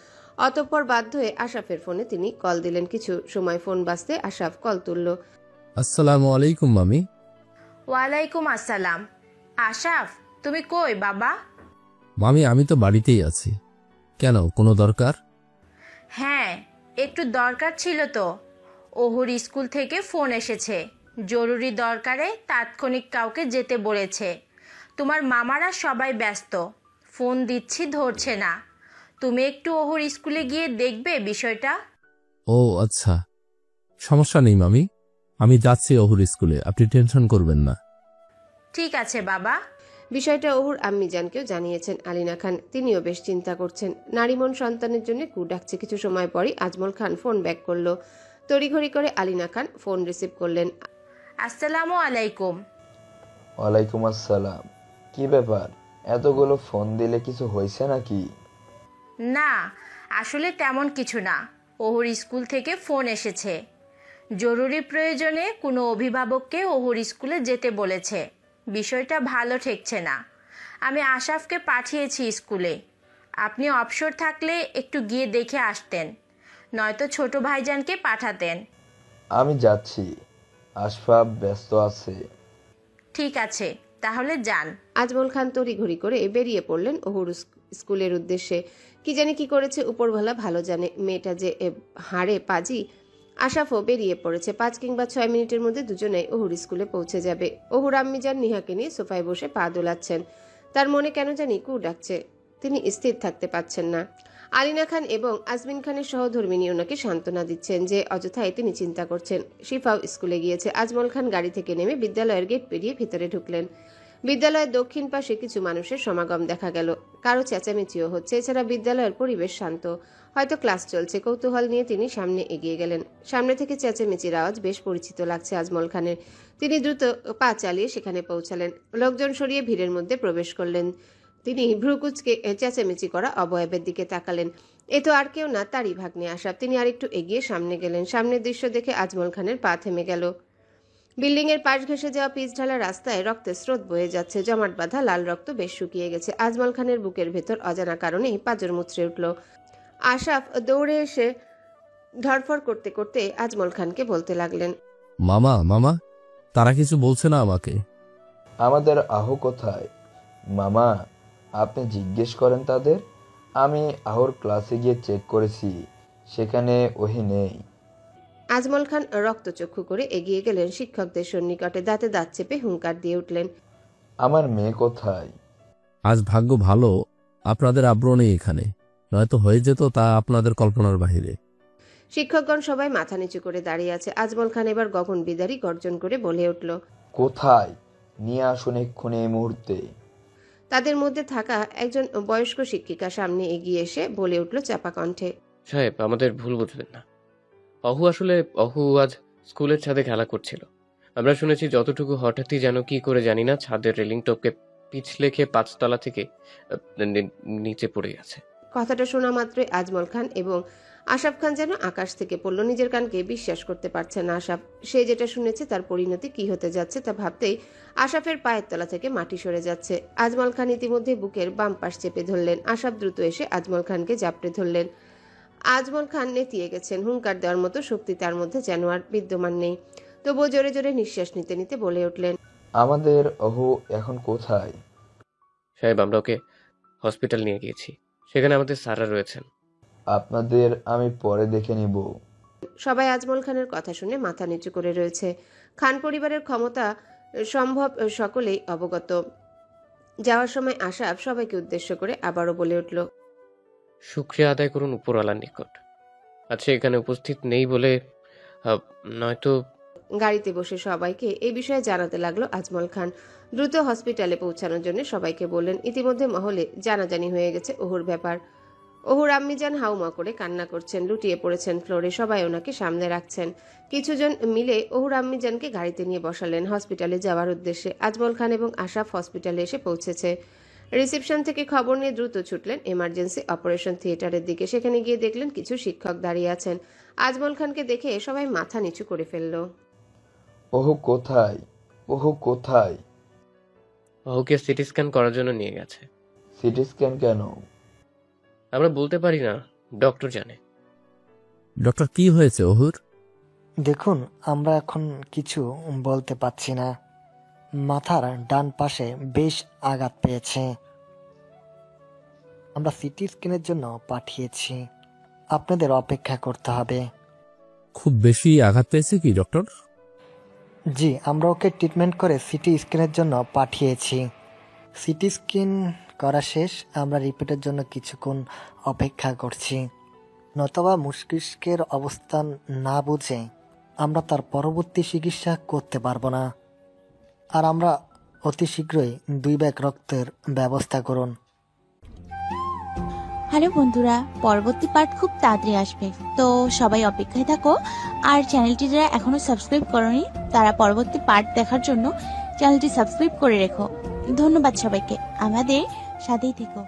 অতঃপর বাধ্য হয়ে আশরাফের ফোনে তিনি কল দিলেন। কিছু সময় ফোন বাজতে আশরাফ কল তুলল। আসসালামু আলাইকুম মামি। ওয়ালাইকুম আসসালাম। আশরাফ, তুমি কই বাবা? মামি, আমি তো বাড়িতেই আছি। কেন, কোনো দরকার? হ্যাঁ, একটু দরকার ছিল তো। ওহুর স্কুল থেকে ফোন এসেছে, জরুরি দরকারে তাৎক্ষণিক কাউকে যেতে বলেছে। তোমার মামারা সবাই ব্যস্ত, ফোন দিচ্ছি ধরছে না। তুমি একটু ওহুর স্কুলে গিয়ে দেখবে বিষয়টা। ও আচ্ছা, সমস্যা নেই মামি, আমি যাচ্ছি ওহুর স্কুলে, আপনি টেনশন করবেন না। ঠিক আছে বাবা। বিষয়টা ওহুর আম্মিজানকেও জানিয়েছেন আলিনা খান। তিনিও বেশ চিন্তা করছেন। নারীমন সন্তানের জন্য কু ডাকছে। কিছু সময় পরই আজমল খান ফোন ব্যাক করলো। তড়িঘড়ি করে আলিনা খান ফোন রিসিভ করলেন। আসসালামু আলাইকুম। ওয়ালাইকুম আসসালাম। কি ব্যাপার, এতগুলো ফোন দিলে কিছু হয়েছে নাকি? না, আসলে তেমন কিছু না। ওহুর স্কুল থেকে ফোন এসেছে, জরুরি প্রয়োজনে কোনো অভিভাবককে ওহুর স্কুলে যেতে বলেছে। বিষয়টা ভালো ঠেকছে না। আমি আশরাফকে পাঠিয়েছি স্কুলে। আপনি অবসর থাকলে একটু গিয়ে দেখে আসতেন, নয়তো ছোট ভাইজানকে পাঠাতেন। আমি যাচ্ছি, আশফাক ব্যস্ত আছে। ঠিক আছে, তাহলে যান। আজমল খান তড়িঘড়ি করে বেরিয়ে পড়লেন ওহুর স্কুলের উদ্দেশ্যে। কি জানি কি করেছে উপরওয়ালা ভালো জানে। মেয়েটা যে হাড়ে পাজি। আশরাফও বেরিয়ে পড়েছে। 5 কিংবা 6 মিনিটের মধ্যে দুজনেই ওহুর স্কুলে পৌঁছে যাবে। ওহুর আম্মিজান নিহাকে নিয়ে সোফায় বসে পা দোলাচ্ছেন। তার মনে কেন জানি কু ডাকছে, তিনি স্থির থাকতে পারছেন না। আলিনা খান এবং আজমিন খানের সহধর্মিনী ওনাকে সান্ত্বনা দিচ্ছেন যে অযথায় তিনি চিন্তা করছেন। শিফাও স্কুলে গিয়েছে। আজমল খান গাড়ি থেকে নেমে বিদ্যালয়ের গেট পেরিয়ে ভিতরে ঢুকলেন। বিদ্যালয়ের দক্ষিণ পাশে কিছু মানুষের সমাগম দেখা গেল। কারো চেঁচামেচিও হচ্ছে। এছাড়া বিদ্যালয়ের পরিবেশ শান্ত, হয়তো ক্লাস চলছে। কৌতূহল নিয়ে তিনি সামনে এগিয়ে গেলেন। সামনে থেকে চেঁচামেচির আওয়াজ বেশ পরিচিত লাগছে আজমল খানের। তিনি দ্রুত পা চালিয়ে সেখানে পৌঁছালেন। লোকজন সরিয়ে ভিড়ের মধ্যে প্রবেশ করলেন। তিনি ভ্রুকুচকে চেঁচামেচি করা অবয়বের দিকে তাকালেন। এ তো আর কেউ না, তারই ভাগ্নে আশরাফ। তিনি আরেকটু এগিয়ে সামনে গেলেন। সামনের দৃশ্য দেখে আজমল খানের পা থেমে গেল। বিল্ডিং এর পাশ ঘেঁষে যাওয়া পিচ ঢালা রাস্তায় রক্তের স্রোত বয়ে যাচ্ছে। জমাট বাঁধা লাল রক্ত বেশ শুকিয়ে গেছে। আজমল খানের বুকের ভেতর অজানা কারণেই পাঁজর মুচড়ে উঠল। আশরাফ দৌড়ে এসে ধরফর করতে করতে আজমল খানকে বলতে লাগলেন, মামা মামা, তারা কিছু বলছে না আমাকে। আমাদের আহু কোথায়? মামা, আপনি জিজ্ঞেস করেন তাদের। আমি আহুর ক্লাসে গিয়ে চেক করেছি, সেখানে ওহি নেই। আজমল খান রক্তচক্ষু করে এগিয়ে গেলেন শিক্ষকদের সন্নিকটে। দাঁতে দাঁত চেপে হুঙ্কার দিয়ে উঠলেন, আমার মেয়ে কোথায়? আজ ভাগ্য ভালো আপনাদের আব্রু নেই এখানে, নয়তো হয়ে যেত তা আপনাদের কল্পনার বাহিরে। শিক্ষকগণ সবাই মাথা নিচু করে দাঁড়িয়ে আছে। আজমল খান এবার গগন বিদারী গর্জন করে বলে উঠল, কোথায়? নিয়ে আসুন এক্ষুনি, এই মুহূর্তে। তাদের মধ্যে থাকা একজন বয়স্ক শিক্ষিকা সামনে এগিয়ে এসে বলে উঠল চাপা কণ্ঠে, সাহেব, আমাদের ভুল বুঝবেন না। অহু আজ স্কুলের ছাদে খেলা করছিল। আমরা শুনেছি যতটুকু হঠাৎই যেন কি করে জানি না ছাদের রেলিং টপকে পিছলে খেয়ে 5 তলা থেকে নিচে পড়ে গেছে। কথাটা শোনা মাত্রই আজমল খান এবং আশরাফ খান যেন আকাশ থেকে পড়ল। নিজের কানকে বিশ্বাস করতে পারছে না আশরাফ। সে যেটা শুনেছে তার পরিণতি কি হতে যাচ্ছে তা ভাবতেই আশরাফের পায়ের তলা থেকে মাটি সরে যাচ্ছে। আজমল খান ইতিমধ্যে বুকের বাম পাশ চেপে ধরলেন। আশরাফ দ্রুত এসে আজমল খানকে জাপটে ধরলেন। আজমল খান নেতিয়ে গেছেন। হুঙ্কার দেওয়ার মতো শক্তি তার মধ্যে যেন আর বিদ্যমান নেই। তবুও জোরে জোরে নিঃশ্বাস নিতে নিতে বলে উঠলেন, আমাদের অহু এখন কোথায়? সাহেব, আমরা ওকে হসপিটাল নিয়ে গিয়েছি। সেখানে আমাদের স্যাররা রয়েছেন। আপনাদের আমি পরে দেখে নিব। সবাই আজমল খানের কথা শুনে মাথা নিচু করে রয়েছে। খান পরিবারের ক্ষমতা সম্ভব সকলেই অবগত। যাওয়ার সময় আশরাফ সবাইকে উদ্দেশ্য করে আবারও বলে উঠল, শুকরিয়া আদায় করুন উপরওয়ালার নিকট। আচ্ছা, এখানে উপস্থিত নেই বলে নয়তো। গাড়িতে বসে সবাইকে এই বিষয়ে জানাতে লাগলো আজমল খান। দ্রুত হসপিটালে পৌঁছানোর জন্য সবাইকে বললেন। ইতিমধ্যে মহলে জানাজানি হয়ে গেছে ওহুর ব্যাপার। ওহুর আম্মিজান হাউমা করে কান্না করছেন, লুটিয়ে পড়েছেন ফ্লোরে। সবাই ওনাকে সামনে রাখছেন। কিছুজন মিলে ওহুর আম্মিজানকে গাড়িতে নিয়ে বসালেন হসপিটালে যাওয়ার উদ্দেশ্যে। আজমল খান এবং আশরাফ হসপিটালে এসে পৌঁছেছে। রিসেপশন থেকে খবর নিয়ে দ্রুত ছুটলেন এমার্জেন্সি অপারেশন থিয়েটারের দিকে। সেখানে গিয়ে দেখলেন কিছু শিক্ষক দাঁড়িয়ে আছেন। আজমল খানকে দেখে সবাই মাথা নিচু করে ফেলল। ওহু কোথায়? ওহু কোথায়? ওহুকে সিটি স্ক্যান করার জন্য নিয়ে গেছে। সিটি স্ক্যান কেন? আমরা বলতে পারি না, ডক্টর জানে। ডক্টর, কি হয়েছে ওহুর? দেখুন, আমরা এখন কিছু বলতে পারছি না। মাথার ডান পাশে বেশ আঘাত পেয়েছে। আমরা সিটি স্ক্যানের জন্য পাঠিয়েছি। আপনাদের অপেক্ষা করতে হবে। খুব বেশি আঘাত পেয়েছে কি ডক্টর? জি, আমরা ওকে ট্রিটমেন্ট করে সিটি স্ক্যানের জন্য পাঠিয়েছি। সিটি স্ক্যান করা শেষ। আমরা রিপোর্টের জন্য কিছুক্ষণ অপেক্ষা করছি। নতবা মস্তিষ্কের অবস্থান না বুঝে আমরা তার পরবর্তী চিকিৎসা করতে পারবো না। আর আমরা অতি শীঘ্রই 2 ব্যাগ রক্তের ব্যবস্থা করুন। হ্যালো বন্ধুরা, পরবর্তী পার্ট খুব তাড়াতাড়ি আসবে, তো সবাই অপেক্ষায় থাকো। আর চ্যানেলটি যারা এখনো সাবস্ক্রাইব করোনি তারা পরবর্তী পার্ট দেখার জন্য চ্যানেলটি সাবস্ক্রাইব করে রেখো। ধন্যবাদ সবাইকে, আমাদের সাথেই থেকো।